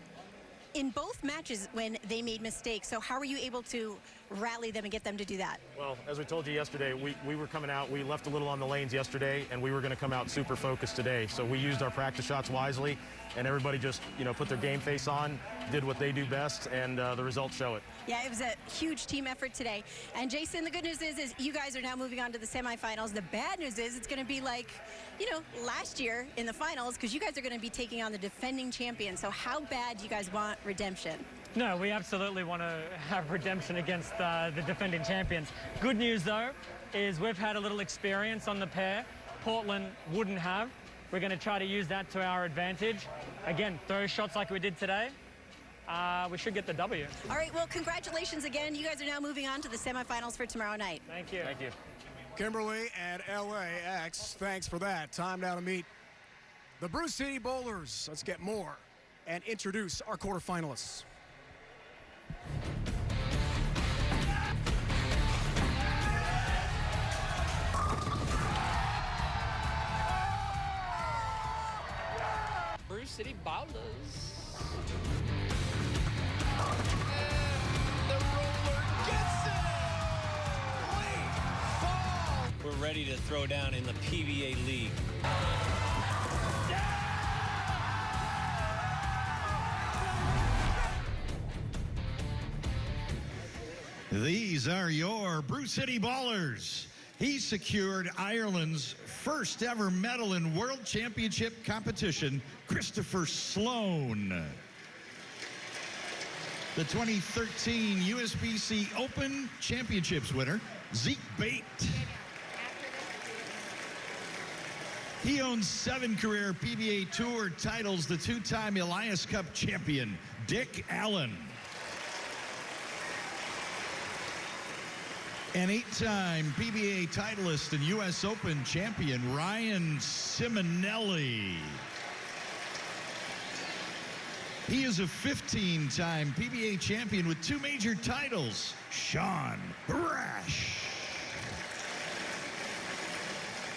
in both matches when they made mistakes. So how were you able to rally them and get them to do that? Well, as we told you yesterday, we were coming out. We left a little on the lanes yesterday, and we were going to come out super focused today. So we used our practice shots wisely, and everybody just, put their game face on, did what they do best, and the results show it. Yeah, it was a huge team effort today. And Jason, the good news is you guys are now moving on to the semifinals. The bad news is it's going to be like, last year in the finals, because you guys are going to be taking on the defending champion. So how bad do you guys want redemption? No, we absolutely want to have redemption against the defending champions. Good news, though, is we've had a little experience on the pair. Portland wouldn't have. We're going to try to use that to our advantage. Again, throw shots like we did today. We should get the W. All right, well, congratulations again. You guys are now moving on to the semifinals for tomorrow night. Thank you. Thank you. Kimberly and LAX, thanks for that. Time now to meet the Brew City Bowlers. Let's get more and introduce our quarterfinalists. Brew City Bowlers. And the roller gets it! Late fall! We're ready to throw down in the PBA League. These are your Brew City Ballers. He secured Ireland's first ever medal in World Championship competition, Christopher Sloan. The 2013 USBC Open Championships winner, Zeke Bate. He owns 7 career PBA Tour titles, the 2-time Elias Cup champion, Dick Allen. An 8-time PBA titleist and U.S. Open champion, Ryan Simonelli. He is a 15-time PBA champion with 2 major titles, Sean Brash.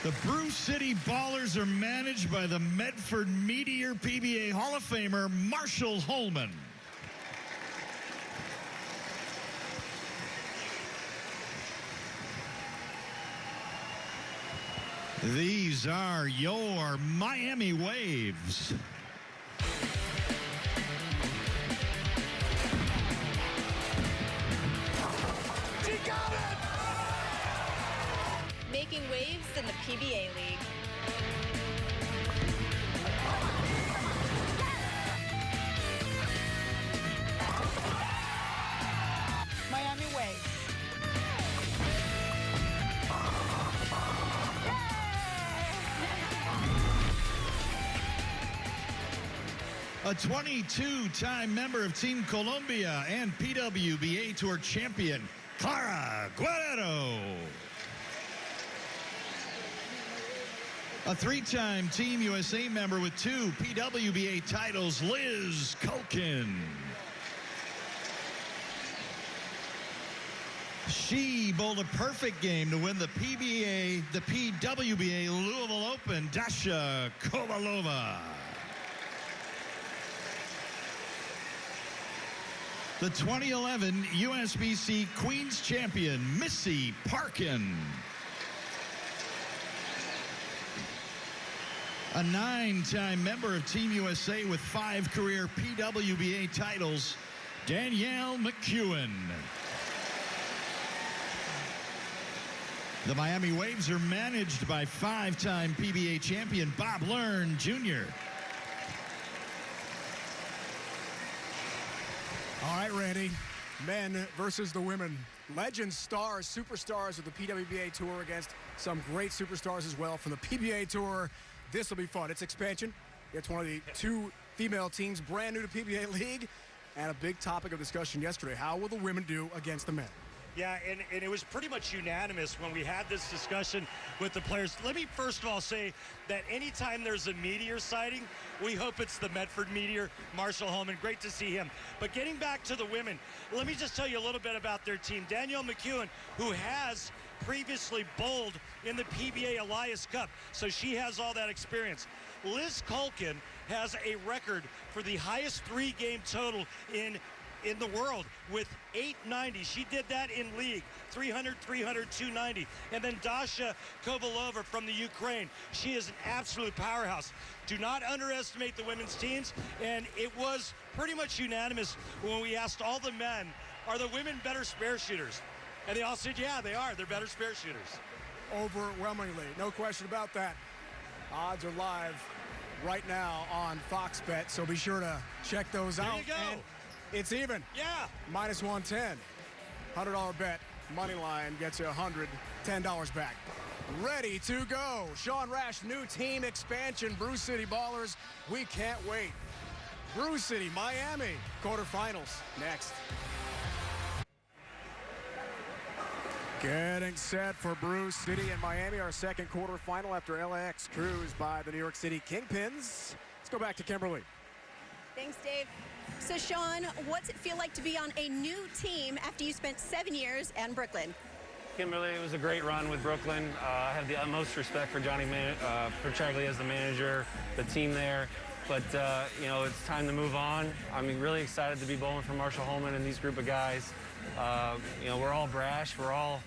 The Brew City Ballers are managed by the Medford Meteor PBA Hall of Famer, Marshall Holman. These are your Miami Waves. She got it! Making waves in the PBA League. Miami Waves. A 22-time member of Team Colombia and PWBA Tour champion, Clara Guerrero. A 3-time Team USA member with 2 PWBA titles, Liz Culkin. She bowled a perfect game to win the PBA, the PWBA Louisville Open, Dasha Kovalova. The 2011 USBC Queen's Champion, Missy Parkin. A 9-time member of Team USA with 5 career PWBA titles, Danielle McEwen. The Miami Waves are managed by 5-time PBA champion Bob Learn Jr. All right, Randy. Men versus the women. Legends, stars, superstars of the PWBA Tour against some great superstars as well from the PBA Tour. This will be fun. It's expansion. It's one of the 2 female teams brand new to PBA League. And a big topic of discussion yesterday. How will the women do against the men? Yeah, and it was pretty much unanimous when we had this discussion with the players. Let me first of all say that anytime there's a meteor sighting, we hope it's the Medford Meteor, Marshall Holman. Great to see him. But getting back to the women, let me just tell you a little bit about their team. Danielle McEwen, who has previously bowled in the PBA Elias Cup, so she has all that experience. Liz Culkin has a record for the highest 3-game total in the world with 890. She did that in league, 300, 300, 290. And then Dasha Kovalova from the Ukraine. She is an absolute powerhouse. Do not underestimate the women's teams. And it was pretty much unanimous when we asked all the men, are the women better spare shooters? And they all said, yeah, they are. They're better spare shooters. Overwhelmingly, no question about that. Odds are live right now on Fox Bet, so be sure to check those out. There you go. And it's even. Yeah. Minus 110. $100 bet. Money line gets you $110 back. Ready to go. Sean Rash, new team expansion. Brew City Ballers. We can't wait. Brew City, Miami. Quarterfinals next. Getting set for Brew City and Miami, our second quarterfinal after LAX cruise by the New York City Kingpins. Let's go back to Kimberly. Thanks, Dave. So, Sean, what's it feel like to be on a new team after you spent 7 years in Brooklyn? Kimberly, it was a great run with Brooklyn. I have the utmost respect for Johnny Perchaglia as the manager, the team there. But, you know, it's time to move on. I'm really excited to be bowling for Marshall Holman and these group of guys. You know, we're all brash. We're all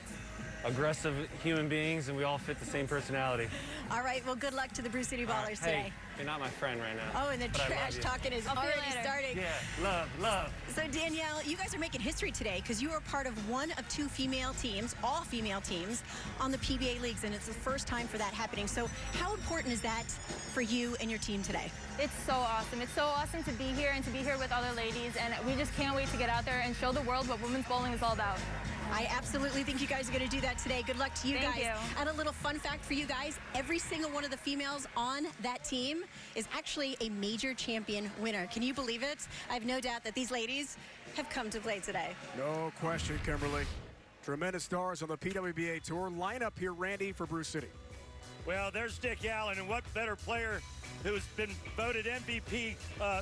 aggressive human beings, and we all fit the same personality. All right, well, good luck to the Brew City Ballers today. Hey, you're not my friend right now. Oh, and the trash talking is already starting. Yeah, love. So, Danielle, you guys are making history today because you are part of one of 2 female teams, all female teams, on the PBA Leagues, and it's the first time for that happening. So how important is that for you and your team today? It's so awesome. It's so awesome to be here and to be here with other ladies, and we just can't wait to get out there and show the world what women's bowling is all about. I absolutely think you guys are going to do that today. Good luck to you guys. Thank you. And a little fun fact for you guys, every single one of the females on that team is actually a major champion winner. Can you believe it? I have no doubt that these ladies have come to play today. No question, Kimberly. Tremendous stars on the PWBA Tour. Lineup here, Randy, for Brew City. Well, there's Dick Allen, and what better player who's been voted MVP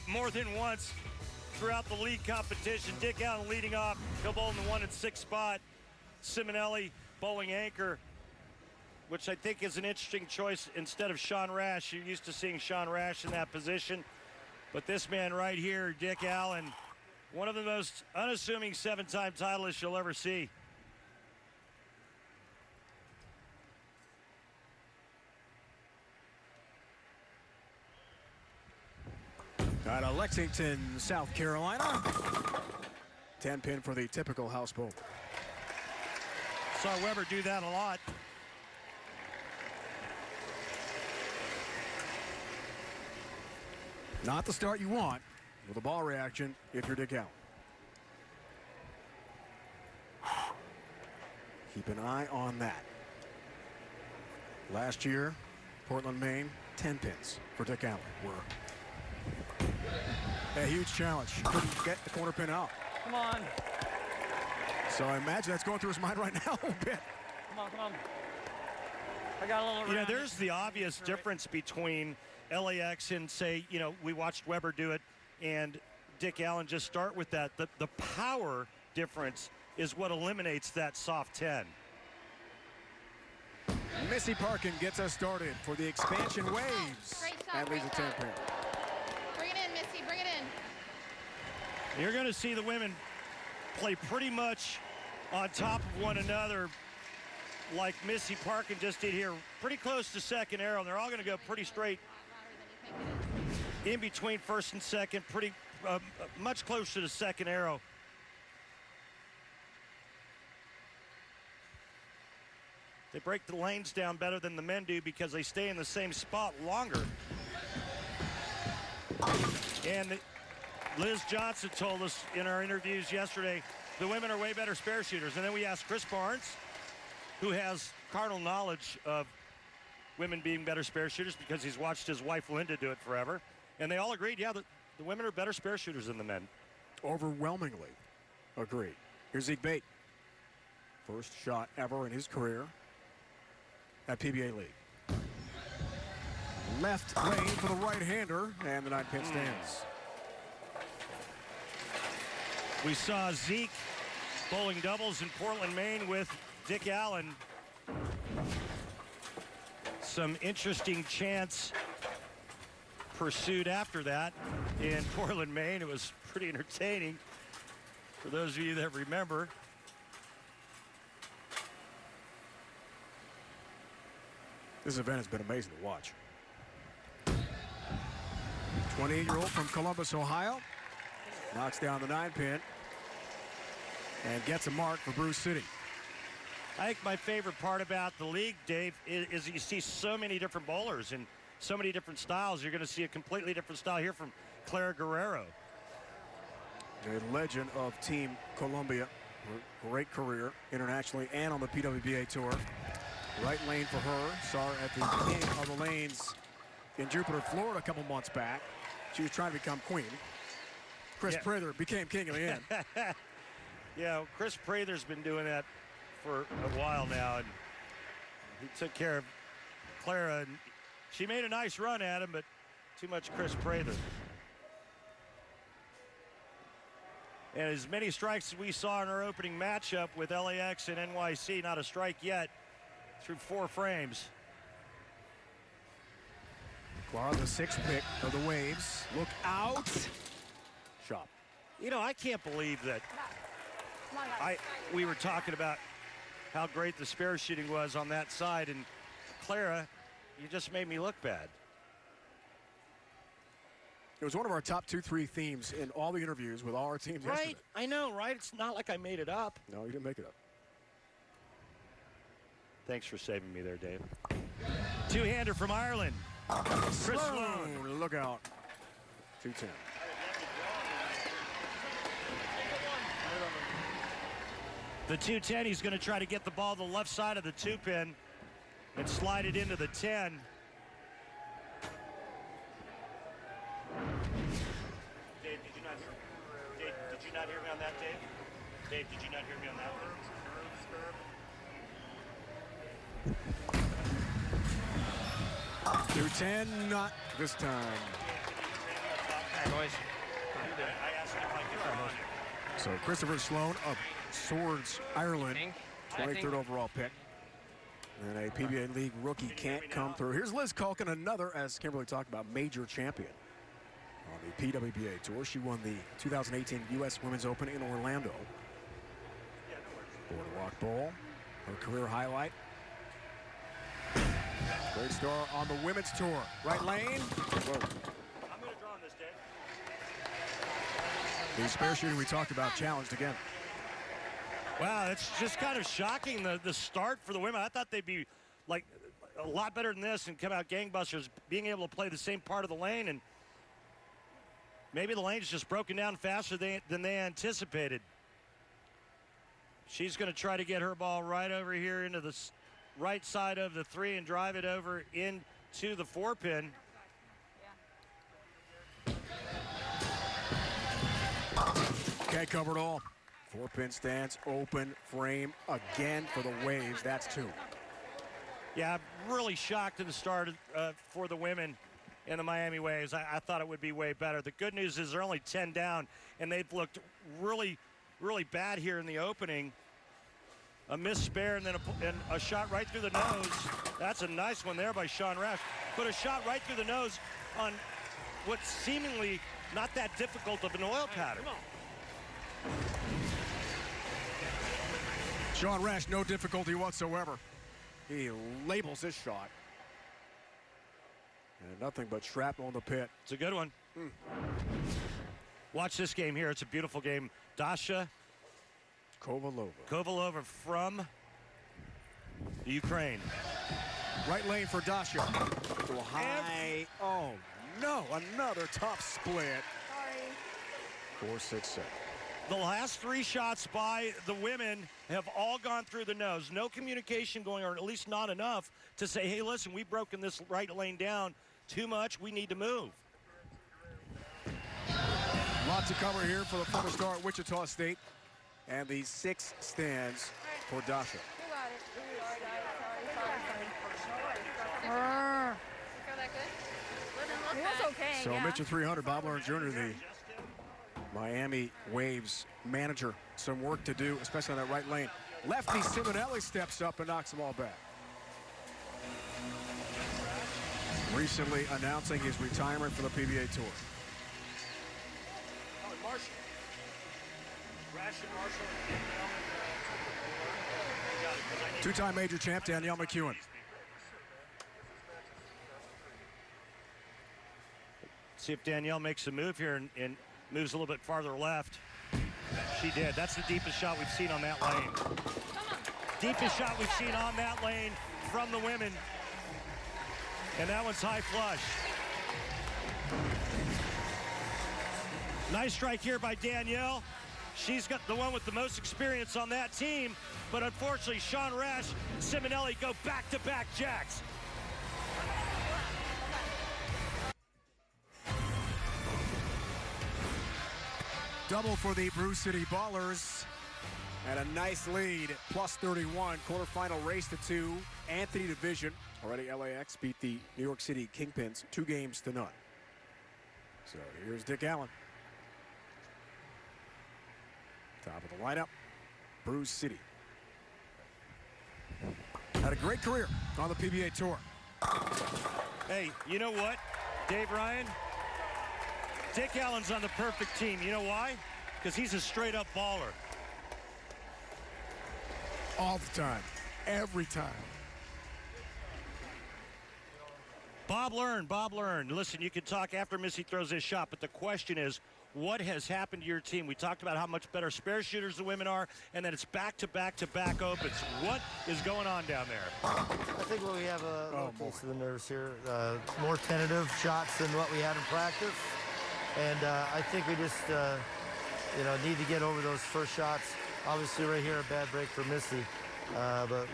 more than once throughout the league competition. Dick Allen leading off. He'll bowl in the 1 and 6 spot. Simonelli bowling anchor, which I think is an interesting choice instead of Sean Rash. You're used to seeing Sean Rash in that position. But this man right here, Dick Allen, one of the most unassuming 7-time titleists you'll ever see. Out of Lexington, South Carolina. 10-pin for the typical house bowl. Saw Weber do that a lot. Not the start you want with a ball reaction if you're Dick Allen. Keep an eye on that. Last year, Portland, Maine, 10 pins for Dick Allen were a huge challenge. Couldn't get the corner pin out. Come on. So I imagine that's going through his mind right now a little bit. Come on. I got a little. You know, there's the obvious difference between LAX and, say, you know, we watched Weber do it, and Dick Allen just start with that. The power difference is what eliminates that soft 10. Missy Parkin gets us started for the expansion Waves. Great shot, And leads a great 10 shot. pair. Bring it in, Missy, bring it in. You're going to see the women play pretty much on top of one another like Missy Parkin just did here, pretty close to second arrow. And they're all going to go pretty straight in between first and second, pretty much closer to second arrow. They break the lanes down better than the men do because they stay in the same spot longer. And Liz Johnson told us in our interviews yesterday, the women are way better spare shooters. And then we asked Chris Barnes, who has carnal knowledge of women being better spare shooters because he's watched his wife Linda do it forever. And they all agreed, yeah, the women are better spare shooters than the men. Overwhelmingly agreed. Here's Zeke Bate. First shot ever in his career at PBA League. Left lane for the right-hander, and the 9-pin stands. We saw Zeke bowling doubles in Portland, Maine with Dick Allen. Some interesting chance pursued after that in Portland, Maine. It was pretty entertaining for those of you that remember. This event has been amazing to watch. 28-year-old from Columbus, Ohio. Knocks down the 9-pin and gets a mark for Brew City. I think my favorite part about the league, Dave, is you see so many different bowlers and so many different styles. You're going to see a completely different style here from Clara Guerrero. A legend of Team Columbia. Great career internationally and on the PWBA Tour. Right lane for her. Saw her at the beginning of the lanes in Jupiter, Florida a couple months back. She was trying to become queen. Chris Prather became king of the end. Yeah, Chris Prather's been doing that for a while now, and he took care of Clara, and she made a nice run at him, but too much Chris Prather. And as many strikes as we saw in our opening matchup with LAX and NYC, not a strike yet through 4 frames. Clara, the 6th pick of the Waves. Look out. Shot. You know, I can't believe that we were talking about how great the spare shooting was on that side, and Clara, you just made me look bad. It was one of our top 2-3 themes in all the interviews with all our teams Right, yesterday. I know, right? It's not like I made it up. No, you didn't make it up. Thanks for saving me there, Dave. Two-hander from Ireland. Chris Sloan. Look out. 210. The 210, he's going to try to get the ball to the left side of the 2-pin and slide it into the 10. Dave, did you not hear me on that, Dave? Dave, did you not hear me on that one? 210, not this time. I asked him if I could come on. So Christopher Sloan of Swords, Ireland, 23rd overall pick. And a PBA League rookie can't come through. Here's Liz Culkin, another, as Kimberly talked about, major champion on the PWBA Tour. She won the 2018 U.S. Women's Open in Orlando. Boardwalk Bowl, her career highlight. Great star on the women's tour. Right lane. Whoa. I'm going to draw on this, Dave. The spare shooting we talked about challenged again. Wow, it's just kind of shocking, the start for the women. I thought they'd be like a lot better than this and come out gangbusters, being able to play the same part of the lane, and maybe the lane's just broken down faster than they anticipated. She's going to try to get her ball right over here into the right side of the 3 and drive it over into the 4-pin. Can't cover it all. 4-pin stance, open frame again for the Waves. That's 2. Yeah, I'm really shocked at the start for the women in the Miami Waves. I thought it would be way better. The good news is they're only 10 down, and they've looked really really bad here in the opening. A missed spare and then a shot right through the nose. That's a nice one there by Sean Rash. Put a shot right through the nose on what's seemingly not that difficult of an oil pattern. Sean Rash, no difficulty whatsoever. He labels his shot. And nothing but shrapnel in the pit. It's a good one. Watch this game here. It's a beautiful game. Dasha Kovalova from the Ukraine. Right lane for Dasha. To a high. Oh, no. Another tough split. Sorry. 4-6-7. The last 3 shots by the women have all gone through the nose. No communication going, or at least not enough to say, hey, listen, we've broken this right lane down too much. We need to move. Lots to cover here for the former star at Wichita State. And the 6 stands for Dasha. So Mitchell 300, Bob Lawrence Jr., the Miami Waves manager. Some work to do, especially on that right lane. Lefty Simonelli steps up and knocks them all back. Recently announcing his retirement for the PBA Tour. Two-time major champ Danielle McEwen. See if Danielle makes a move here and moves a little bit farther left. She did. That's the deepest shot we've seen on that lane. Deepest shot we've seen on that lane from the women. And that one's high flush. Nice strike here by Danielle. She's got the one with the most experience on that team, but unfortunately, Sean Rash and Simonelli go back-to-back jacks. Double for the Brew City Ballers. And a nice lead, plus 31. Quarterfinal race to 2. Anthony division. Already LAX beat the New York City Kingpins 2-0. So here's Dick Allen. Top of the lineup, Brew City. Had a great career on the PBA Tour. Hey, you know what, Dave Ryan? Dick Allen's on the perfect team. You know why? Because he's a straight-up baller. All the time. Every time. Bob Learn. Listen, you can talk after Missy throws his shot, but the question is, what has happened to your team? We talked about how much better spare shooters the women are, and that it's back-to-back-to-back opens. What is going on down there? I think we have a little case of the nerves here. More tentative shots than what we had in practice. And I think we just, need to get over those first shots. Obviously, right here, a bad break for Missy. But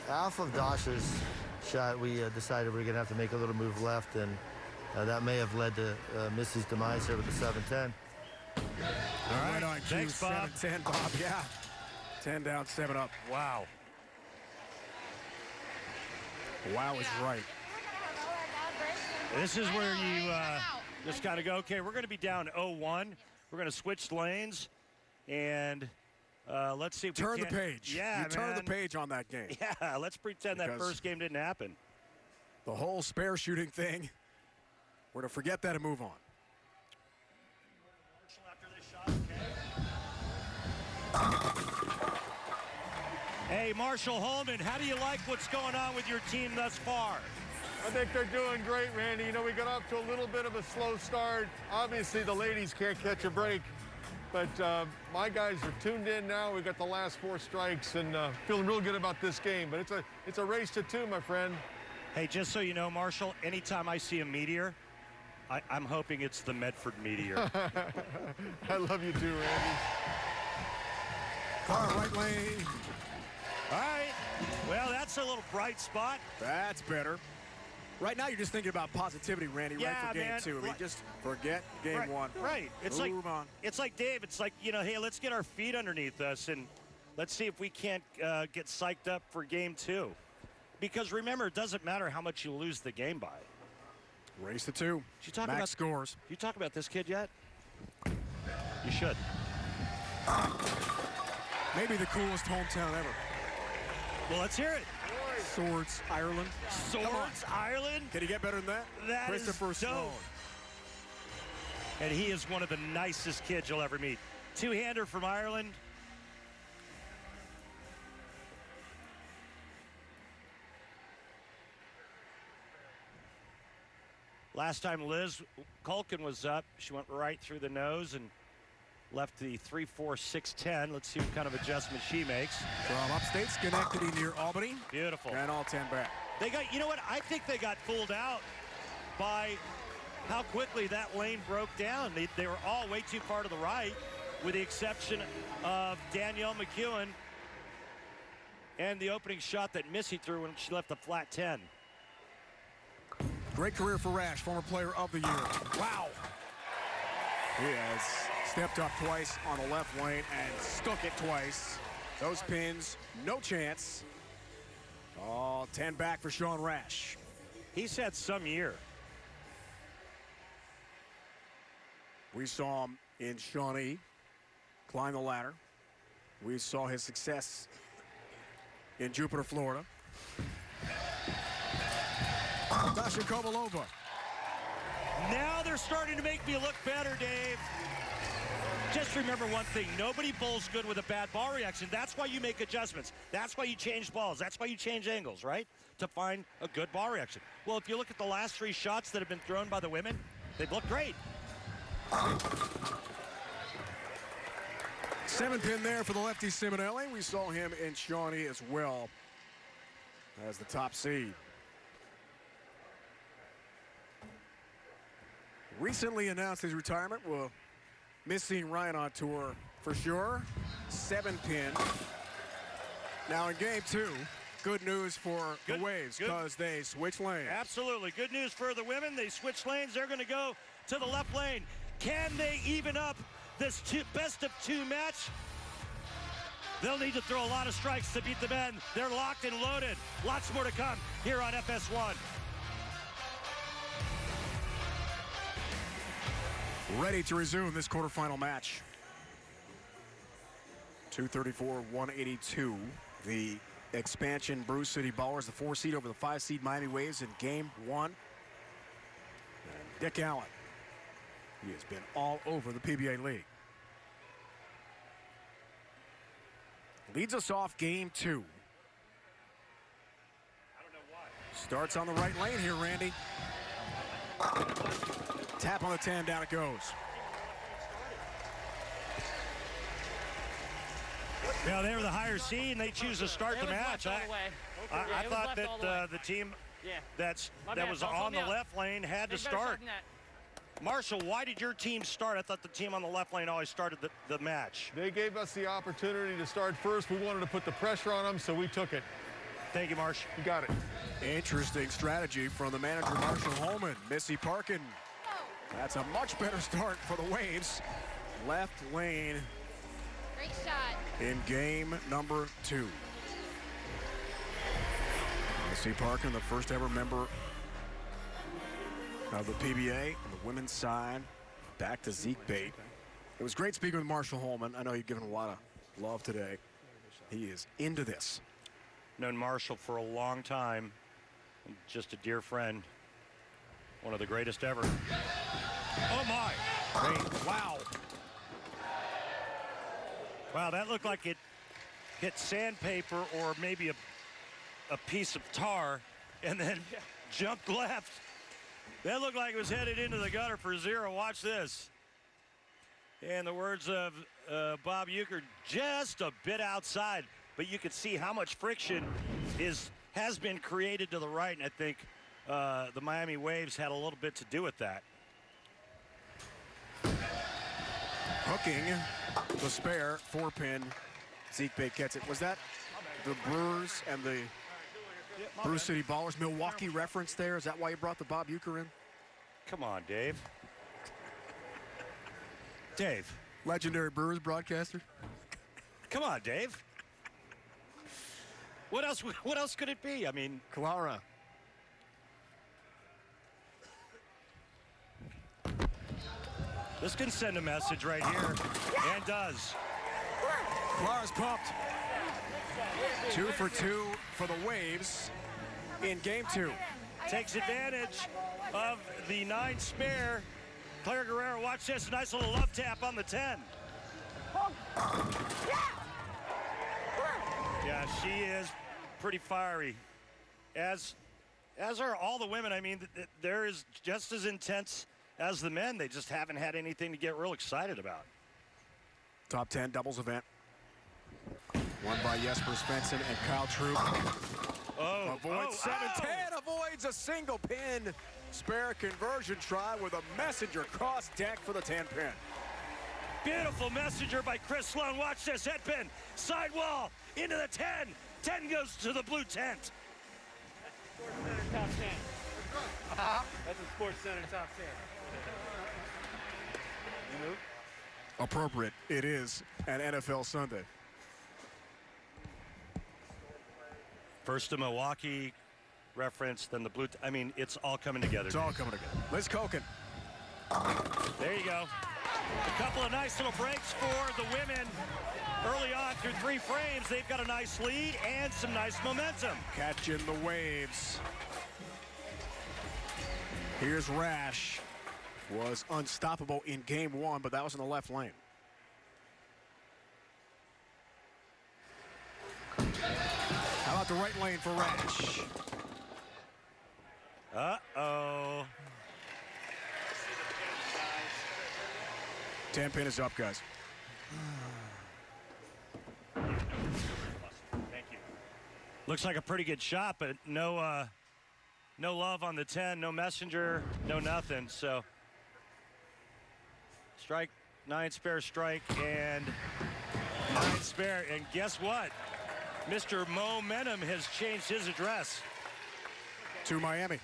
off of Dasha's shot, we decided we were going to have to make a little move left, and that may have led to Missy's demise here with the 7-10. All right, on cue, 7-10, Bob. Yeah. 10 down, 7 up. Wow. Wow is right. This is where you just got to go, okay, we're going to be down 0-1. We're going to switch lanes, and let's see if we turn can the page. Yeah, you turn the page on that game. Yeah, let's pretend that first game didn't happen. The whole spare shooting thing, we're going to forget that and move on. Hey, Marshall Holman, how do you like what's going on with your team thus far? I think they're doing great, Randy. You know, we got off to a little bit of a slow start. Obviously, the ladies can't catch a break, but my guys are tuned in now. We got the last 4 strikes and feeling real good about this game. But it's a race to 2, my friend. Hey, just so you know, Marshall, anytime I see a meteor, I'm hoping it's the Medford meteor. I love you too, Randy. Car right lane. All right. Well, that's a little bright spot. That's better. Right now, you're just thinking about positivity, Randy, right, for game 2. I mean, just forget game 1. Right. It's move on. It's like, Dave, it's like, hey, let's get our feet underneath us, and let's see if we can't get psyched up for game 2. Because remember, it doesn't matter how much you lose the game by. Race to 2. Did you talk Max about scores. You talk about this kid yet? You should. Maybe the coolest hometown ever. Well, let's hear it. Swords, Ireland. Swords, Ireland? Can you get better than that? That Christopher is dope. Sloan. And he is one of the nicest kids you'll ever meet. Two-hander from Ireland. Last time Liz Culkin was up, she went right through the nose and left the 3-4-6-10. Let's see what kind of adjustment she makes. From upstate Schenectady near Albany. Beautiful. And all 10 back. They got, you know what? I think they got fooled out by how quickly that lane broke down. They were all way too far to the right, with the exception of Danielle McEwen and the opening shot that Missy threw when she left the flat 10. Great career for Rash, former player of the year. Wow. He has stepped up twice on the left lane and stuck it twice. Those pins, no chance. Oh, 10 back for Sean Rash. He's had some year. We saw him in Shawnee climb the ladder. We saw his success in Jupiter, Florida. Dasha Kovalova. Now they're starting to make me look better, Dave. Just remember one thing. Nobody bowls good with a bad ball reaction. That's why you make adjustments. That's why you change balls. That's why you change angles, right? To find a good ball reaction. Well, if you look at the last 3 shots that have been thrown by the women, they've looked great. 7-pin there for the lefty Simonelli. We saw him in Shawnee as well as the top seed. Recently announced his retirement. We'll miss seeing Ryan on tour for sure. 7-pin. Now in game 2, good news for the Waves because they switch lanes. Absolutely. Good news for the women. They switch lanes. They're going to go to the left lane. Can they even up this best of 2 match? They'll need to throw a lot of strikes to beat the men. They're locked and loaded. Lots more to come here on FS1. Ready to resume this quarterfinal match. 234-182. The expansion Brew City Ballers, the 4 seed over the 5 seed Miami Waves in game 1. And Dick Allen. He has been all over the PBA League. Leads us off game 2. Starts on the right lane here, Randy. Tap on the 10, down it goes. Now they were the higher seed and they choose to start the match. I thought that the team that was on the left lane had to start. Marshall, why did your team start? I thought the team on the left lane always started the match. They gave us the opportunity to start first. We wanted to put the pressure on them, so we took it. Thank you, Marsh. You got it. Interesting strategy from the manager, Marshall Holman. Missy Parkin. That's a much better start for the Waves. Left lane. Great shot. In game number 2. Missy Parkin, the first ever member of the PBA on the women's side. Back to Zeke Bate. It was great speaking with Marshall Holman. I know you've given a lot of love today. He is into this. Known Marshall for a long time. Just a dear friend. One of the greatest ever. Oh my! Great. Wow. Wow, that looked like it hit sandpaper or maybe a piece of tar and then jumped left. That looked like it was headed into the gutter for 0. Watch this. And the words of Bob Uecker, just a bit outside, but you could see how much friction has been created to the right, and I think the Miami Waves had a little bit to do with that. Hooking the spare 4-pin. Zeke Bate gets it. Was that the Brewers and the Brew City Ballers Milwaukee reference there? Is that why you brought the Bob Uecker in? Come on, Dave. Dave. Legendary Brewers broadcaster. Come on, Dave. What else could it be? I mean, Clara. This can send a message right here, and does. Clara's pumped. 2 for 2 for the Waves in game 2. Takes advantage of the 9 spare. Clara Guerrero, watch this. Nice little love tap on the 10. Yeah, she is pretty fiery. As are all the women. I mean, they're just as intense as the men. They just haven't had anything to get real excited about. Top 10 doubles event. Won by Jesper Svensson and Kyle Troop. Avoids 7-10, avoids a single pin. Spare conversion try with a messenger cross deck for the 10-pin. Beautiful messenger by Chris Sloan. Watch this, head pin, side wall, into the 10. 10 goes to the blue tent. Top 10. That's a Sports Center top 10. Appropriate. It is an NFL Sunday. First the Milwaukee reference, then the blue. I mean, it's all coming together. It's all coming together. Liz Koken. There you go. A couple of nice little breaks for the women. Early on through 3 frames, they've got a nice lead and some nice momentum. Catching the Waves. Here's Rash. Was unstoppable in game 1, but that was in the left lane. How about the right lane for Rash? Uh-oh. 10-pin is up, guys. Thank you. Looks like a pretty good shot, but no love on the 10, no messenger, no nothing. So strike, 9 spare strike, and 9 spare. And guess what? Mr. Momentum has changed his address. To Miami.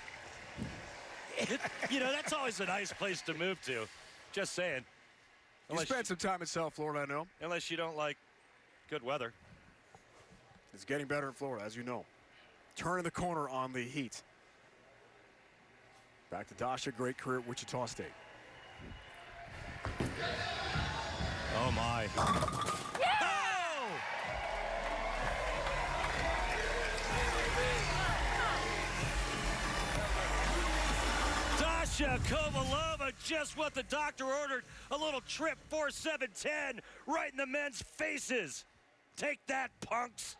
You know, that's always a nice place to move to. Just saying. You spent some time in South Florida, I know. Unless you don't like good weather. It's getting better in Florida, as you know. Turning the corner on the Heat. Back to Dasha, great career at Wichita State. Oh, my. Dasha Kovalova, just what the doctor ordered. A little trip, 4-7-10, right in the men's faces. Take that, punks.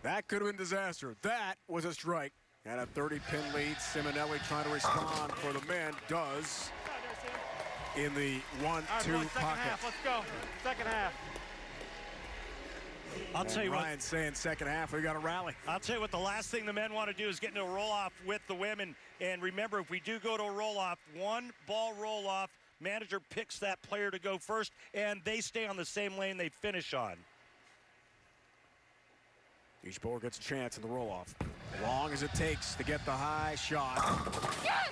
That could have been disaster. That was a strike. And a 30-pin lead. Simonelli trying to respond for the men. Does in the 1-2 pocket. Half, let's go. Second half. I'll tell you Ryan's saying second half, we got to rally. I'll tell you what, the last thing the men want to do is get into a roll-off with the women. And remember, if we do go to a roll-off, 1 ball roll-off, manager picks that player to go first, and they stay on the same lane they finish on. Each bowler gets a chance in the roll-off. Long as it takes to get the high shot. Yes!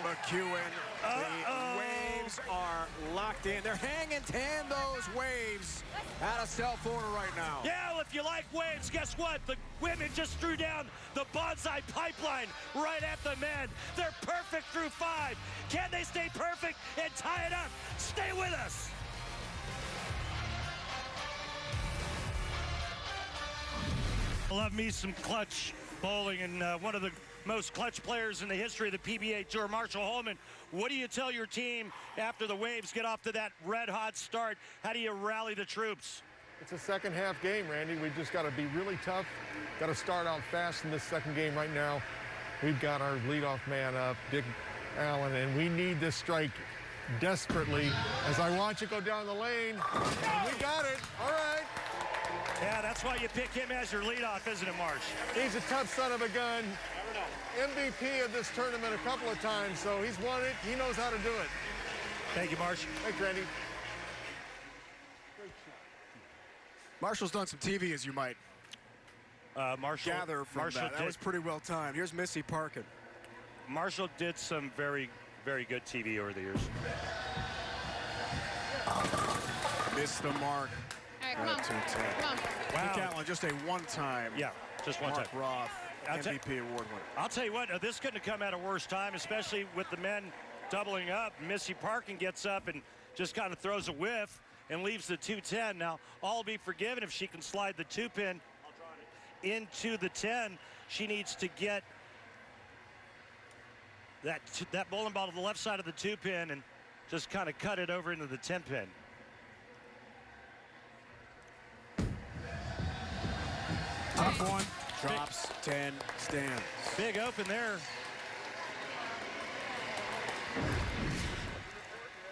McEwen. The Waves are locked in. They're hanging 10, those Waves, out of South Florida right now. Yeah, well, if you like Waves, guess what? The women just threw down the bonsai pipeline right at the men. They're perfect through 5. Can they stay perfect and tie it up? Stay with us. I love me some clutch bowling, and one of the most clutch players in the history of the PBA Tour, Marshall Holman. What do you tell your team after the Waves get off to that red-hot start? How do you rally the troops? It's a second-half game, Randy. We've just got to be really tough. Got to start out fast in this second game right now. We've got our leadoff man up, Dick Allen, and we need this strike desperately. As I watch it go down the lane, and we got it. All right. Yeah, that's why you pick him as your leadoff, isn't it, Marsh? He's a tough son of a gun. MVP of this tournament a couple of times, so he's won it. He knows how to do it. Thank you, Marsh. Thanks, Randy. Marshall's done some TV, as you might gather from that. That was pretty well timed. Here's Missy Parkin. Marshall did some very, very good TV over the years. Missed the mark. All right, come on. Come on. Wow. Dick Allen, just a one-time. Yeah, just one Mark time. Roth, MVP award winner. I'll tell you what, this couldn't have come at a worse time, especially with the men doubling up. Missy Parkin gets up and just kind of throws a whiff. and leaves the 210. Now, all will be forgiven if she can slide the 2-pin into the 10. She needs to get that bowling ball to the left side of the 2-pin and just kind of cut it over into the 10-pin. Top one, drops, 10, stands. Big open there.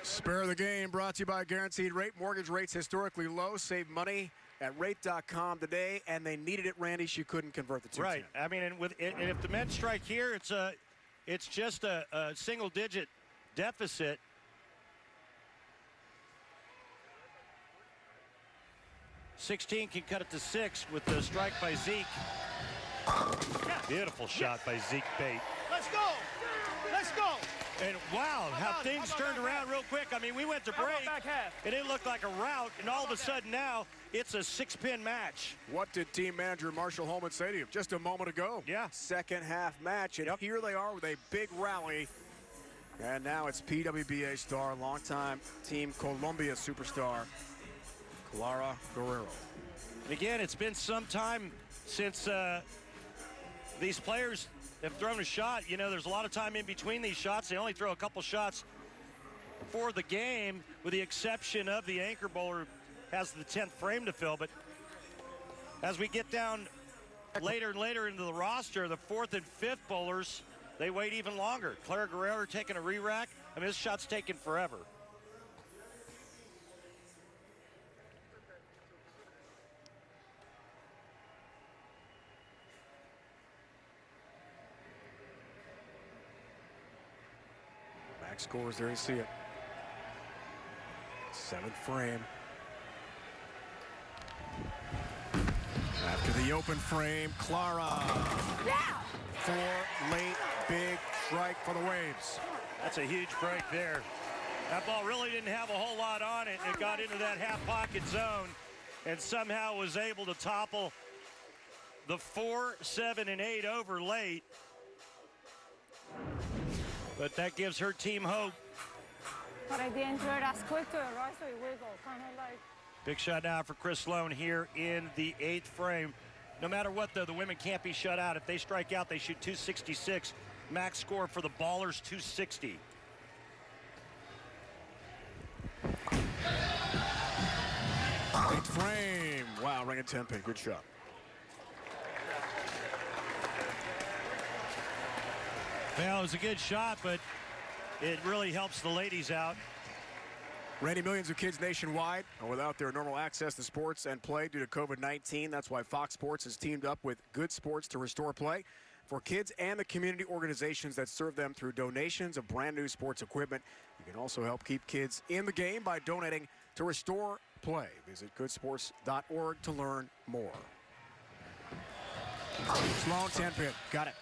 Spare the Game brought to you by Guaranteed Rate. Mortgage rates historically low. Save money at rate.com today, and they needed it, Randy. She couldn't convert the 210. Right. I mean, and if the men strike here, it's just a single-digit deficit. .16 can cut it to 6 with the strike by Zeke. Beautiful shot by Zeke Bate. Let's go! Let's go! And wow, how things turned around real quick. I mean, we went to break, and it looked like a rout, and all of a sudden now, it's a 6-pin match. What did team manager Marshall Holman say to you just a moment ago? Yeah. Second half match, and here they are with a big rally. And now it's PWBA star, longtime Team Colombia superstar, Clara Guerrero. And again, it's been some time since these players have thrown a shot. You know, there's a lot of time in between these shots. They only throw a couple shots for the game, with the exception of the anchor bowler has the 10th frame to fill. But as we get down later and later into the roster, the 4th and 5th bowlers, they wait even longer. Clara Guerrero taking a re-rack. I mean, this shot's taking forever. Max scores there, you see it. 7th frame. After the open frame, Clara. Yeah! 4 late, big strike for the Waves. That's a huge break there. That ball really didn't have a whole lot on it. It got into that half pocket zone and somehow was able to topple the 4, 7, and 8 over late. But that gives her team hope. But I didn't throw it as quick to the right, so it wiggled, kind of like. Big shot now for Chris Sloan here in the 8th frame. No matter what, though, the women can't be shut out. If they strike out, they shoot 266. Max score for the Ballers, 260. Eighth frame. Wow, ring a 10-pin. Good shot. Well, it was a good shot, but it really helps the ladies out. Randy, millions of kids nationwide are without their normal access to sports and play due to COVID-19. That's why Fox Sports has teamed up with Good Sports to restore play for kids and the community organizations that serve them through donations of brand new sports equipment. You can also help keep kids in the game by donating to Restore Play. Visit goodsports.org to learn more. Sloan, 10-pin. Got it.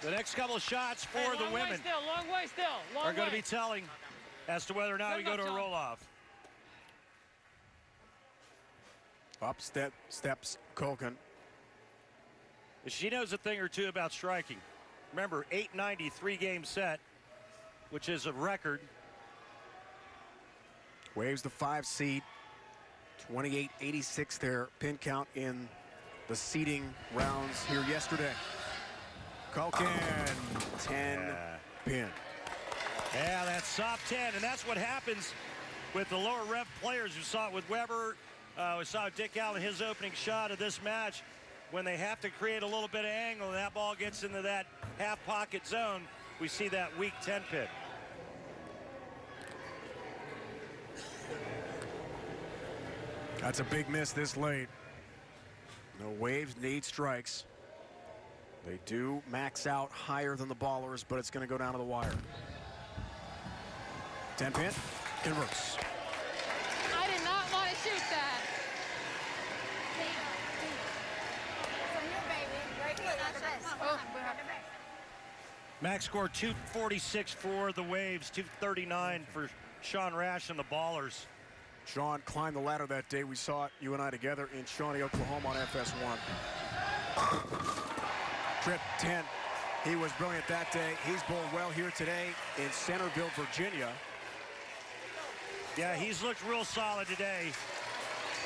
The next couple of shots for the women Long way still. are going to be telling as to whether or not we go to a roll-off. Up steps Colgan. She knows a thing or two about striking. Remember, 890 3-game set, which is a record. Waves the 5 seed. 28-86 their pin count in the seeding rounds here yesterday. Culkin, 10 pin. Yeah, that's soft 10, and that's what happens with the lower rev players. You saw it with Weber. We saw Dick Allen, his opening shot of this match. When they have to create a little bit of angle and that ball gets into that half pocket zone, we see that weak 10 pin. That's a big miss this late. No, Waves need strikes. They do max out higher than the Ballers, but it's going to go down to the wire. 10 pin, converts. I did not want to shoot that. Max score 246 for the Waves, 239 for Sean Rash and the Ballers. Sean climbed the ladder that day. We saw it, you and I together, in Shawnee, Oklahoma on FS1. Trip 10. He was brilliant that day. He's bowled well here today in Centerville, Virginia. Yeah, he's looked real solid today.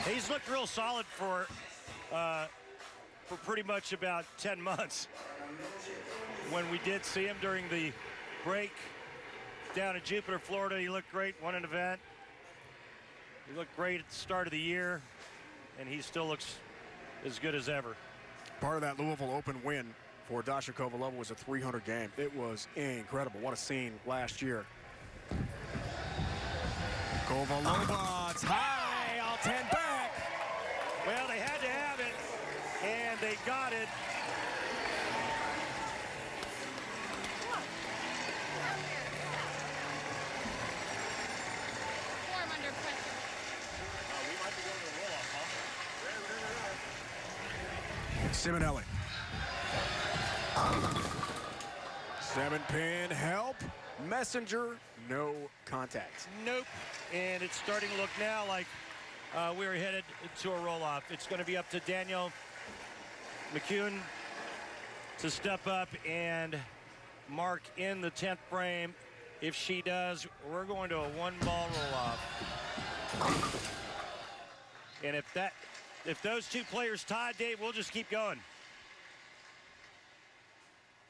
He's looked real solid for pretty much about 10 months. When we did see him during the break down in Jupiter, Florida, he looked great, won an event. He looked great at the start of the year, and he still looks as good as ever. Part of that Louisville Open win for Dasha Kovalova was a 300 game. It was incredible. What a scene last year. Kovalova, it's high, all 10 back. Well, they had to have it, and they got it. Form under pressure. We might be going to the roll-off, huh? Simonelli. 7-pin help. Messenger, no contact. Nope. And it's starting to look now like we're headed to a roll-off. It's going to be up to Danielle McEwen to step up and mark in the 10th frame. If she does, we're going to a one-ball roll-off. And if those two players tie, Dave, we'll just keep going.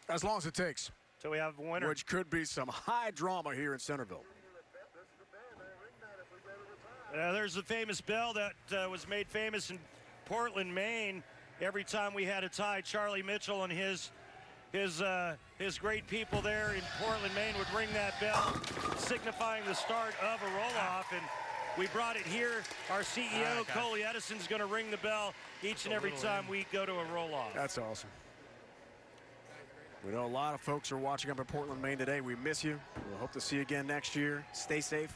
As long as it takes. So we have a winner. Which could be some high drama here in Centerville. There's the famous bell that was made famous in Portland, Maine. Every time we had a tie, Charlie Mitchell and his great people there in Portland, Maine would ring that bell, signifying the start of a roll-off. And we brought it here. Our CEO, Coley Edison's going to ring the bell each and every time we go to a roll-off. That's awesome. We know a lot of folks are watching up in Portland, Maine today. We miss you. We'll hope to see you again next year. Stay safe.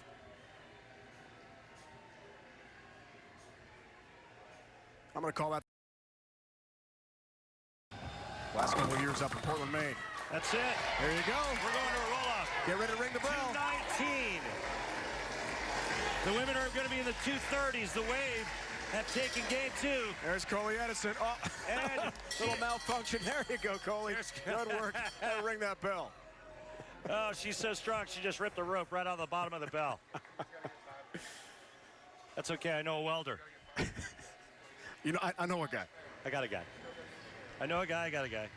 I'm going to call that last couple of years up in Portland, Maine. That's it. There you go. We're going to a roll-off. Get ready to ring the bell. 219. The women are going to be in the 230s. The Wave have taken game 2. There's Coley Edison. Oh, and little malfunction. There you go, Coley. Good work. Ring that bell. Oh, she's so strong. She just ripped the rope right on the bottom of the bell. That's okay. I know a welder. You know, I know a guy. I got a guy. I know a guy. I got a guy.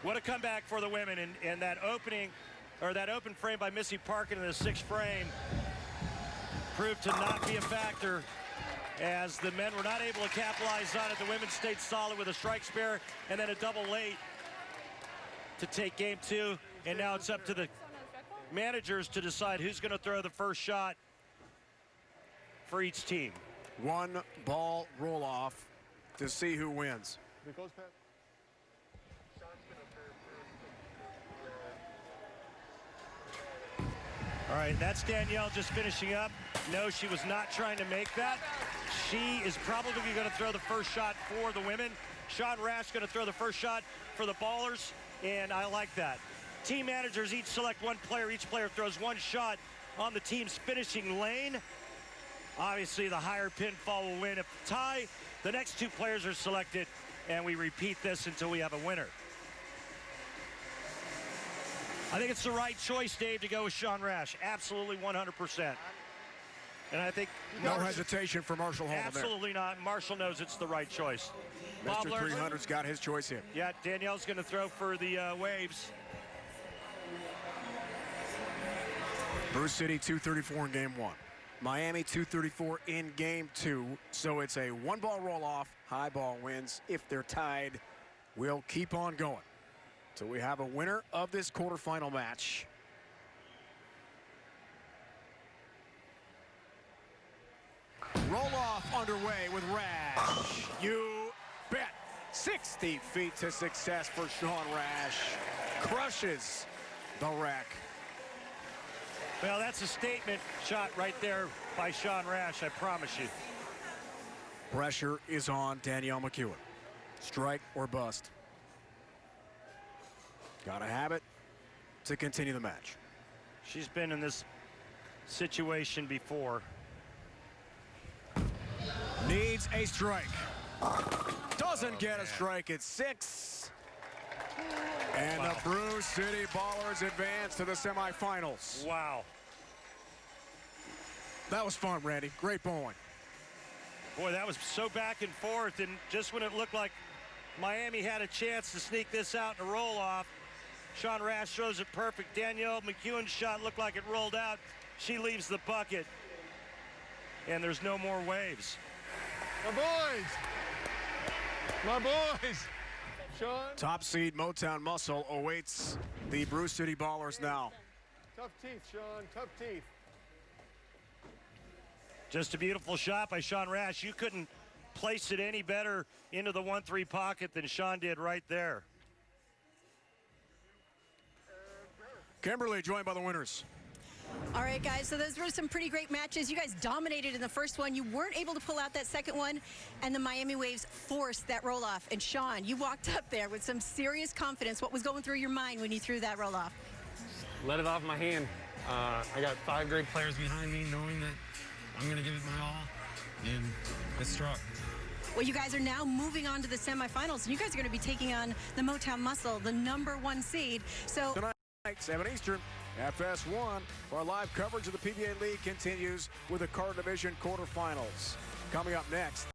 What a comeback for the women. And that opening, or that open frame by Missy Parkin in the 6th frame proved to not be a factor, as the men were not able to capitalize on it. The women stayed solid with a strike spare and then a double late to take game 2. And now it's up to the managers to decide who's going to throw the first shot for each team. One ball roll off to see who wins. All right, that's Danielle just finishing up. No, she was not trying to make that. She is probably going to throw the first shot for the women. Sean Rash going to throw the first shot for the Ballers, and I like that. Team managers each select one player. Each player throws one shot on the team's finishing lane. Obviously, the higher pinfall will win. If tie, the next 2 players are selected, and we repeat this until we have a winner. I think it's the right choice, Dave, to go with Sean Rash. Absolutely 100%. And I think no hesitation for Marshall Holman. Absolutely not. Marshall knows it's the right choice. Mr. 300's got his choice here. Yeah, Danielle's going to throw for the Waves. Brew City 234 in game 1. Miami 234 in game 2. So it's a one-ball roll-off. High ball wins. If they're tied, we'll keep on going. So we have a winner of this quarterfinal match. Roll-off underway with Rash. You bet. 60 feet to success for Sean Rash. Crushes the rack. Well, that's a statement shot right there by Sean Rash, I promise you. Pressure is on Danielle McEwen. Strike or bust. Gotta have it to continue the match. She's been in this situation before. Needs a strike. Doesn't get a strike at 6. And the Brew City Ballers advance to the semifinals. Wow. That was fun, Randy. Great bowling. Boy, that was so back and forth, and just when it looked like Miami had a chance to sneak this out and roll off, Sean Rash throws it perfect. Danielle McEwen's shot looked like it rolled out. She leaves the bucket, and there's no more waves. My boys! My boys! Sean? Top seed Motown Muscle awaits the Brew City Ballers now. Tough teeth, Sean. Tough teeth. Just a beautiful shot by Sean Rash. You couldn't place it any better into the 1-3 pocket than Sean did right there. Kimberly joined by the winners. All right, guys, so those were some pretty great matches. You guys dominated in the first one. You weren't able to pull out that second one, and the Miami Waves forced that roll-off. And Sean, you walked up there with some serious confidence. What was going through your mind when you threw that roll-off? Let it off my hand. I got 5 great players behind me, knowing that I'm going to give it my all, and it struck. Well, you guys are now moving on to the semifinals, and you guys are going to be taking on the Motown Muscle, the #1 seed. So tonight, 7 Eastern, FS1. Our live coverage of the PBA League continues with the Carter Division quarterfinals. Coming up next,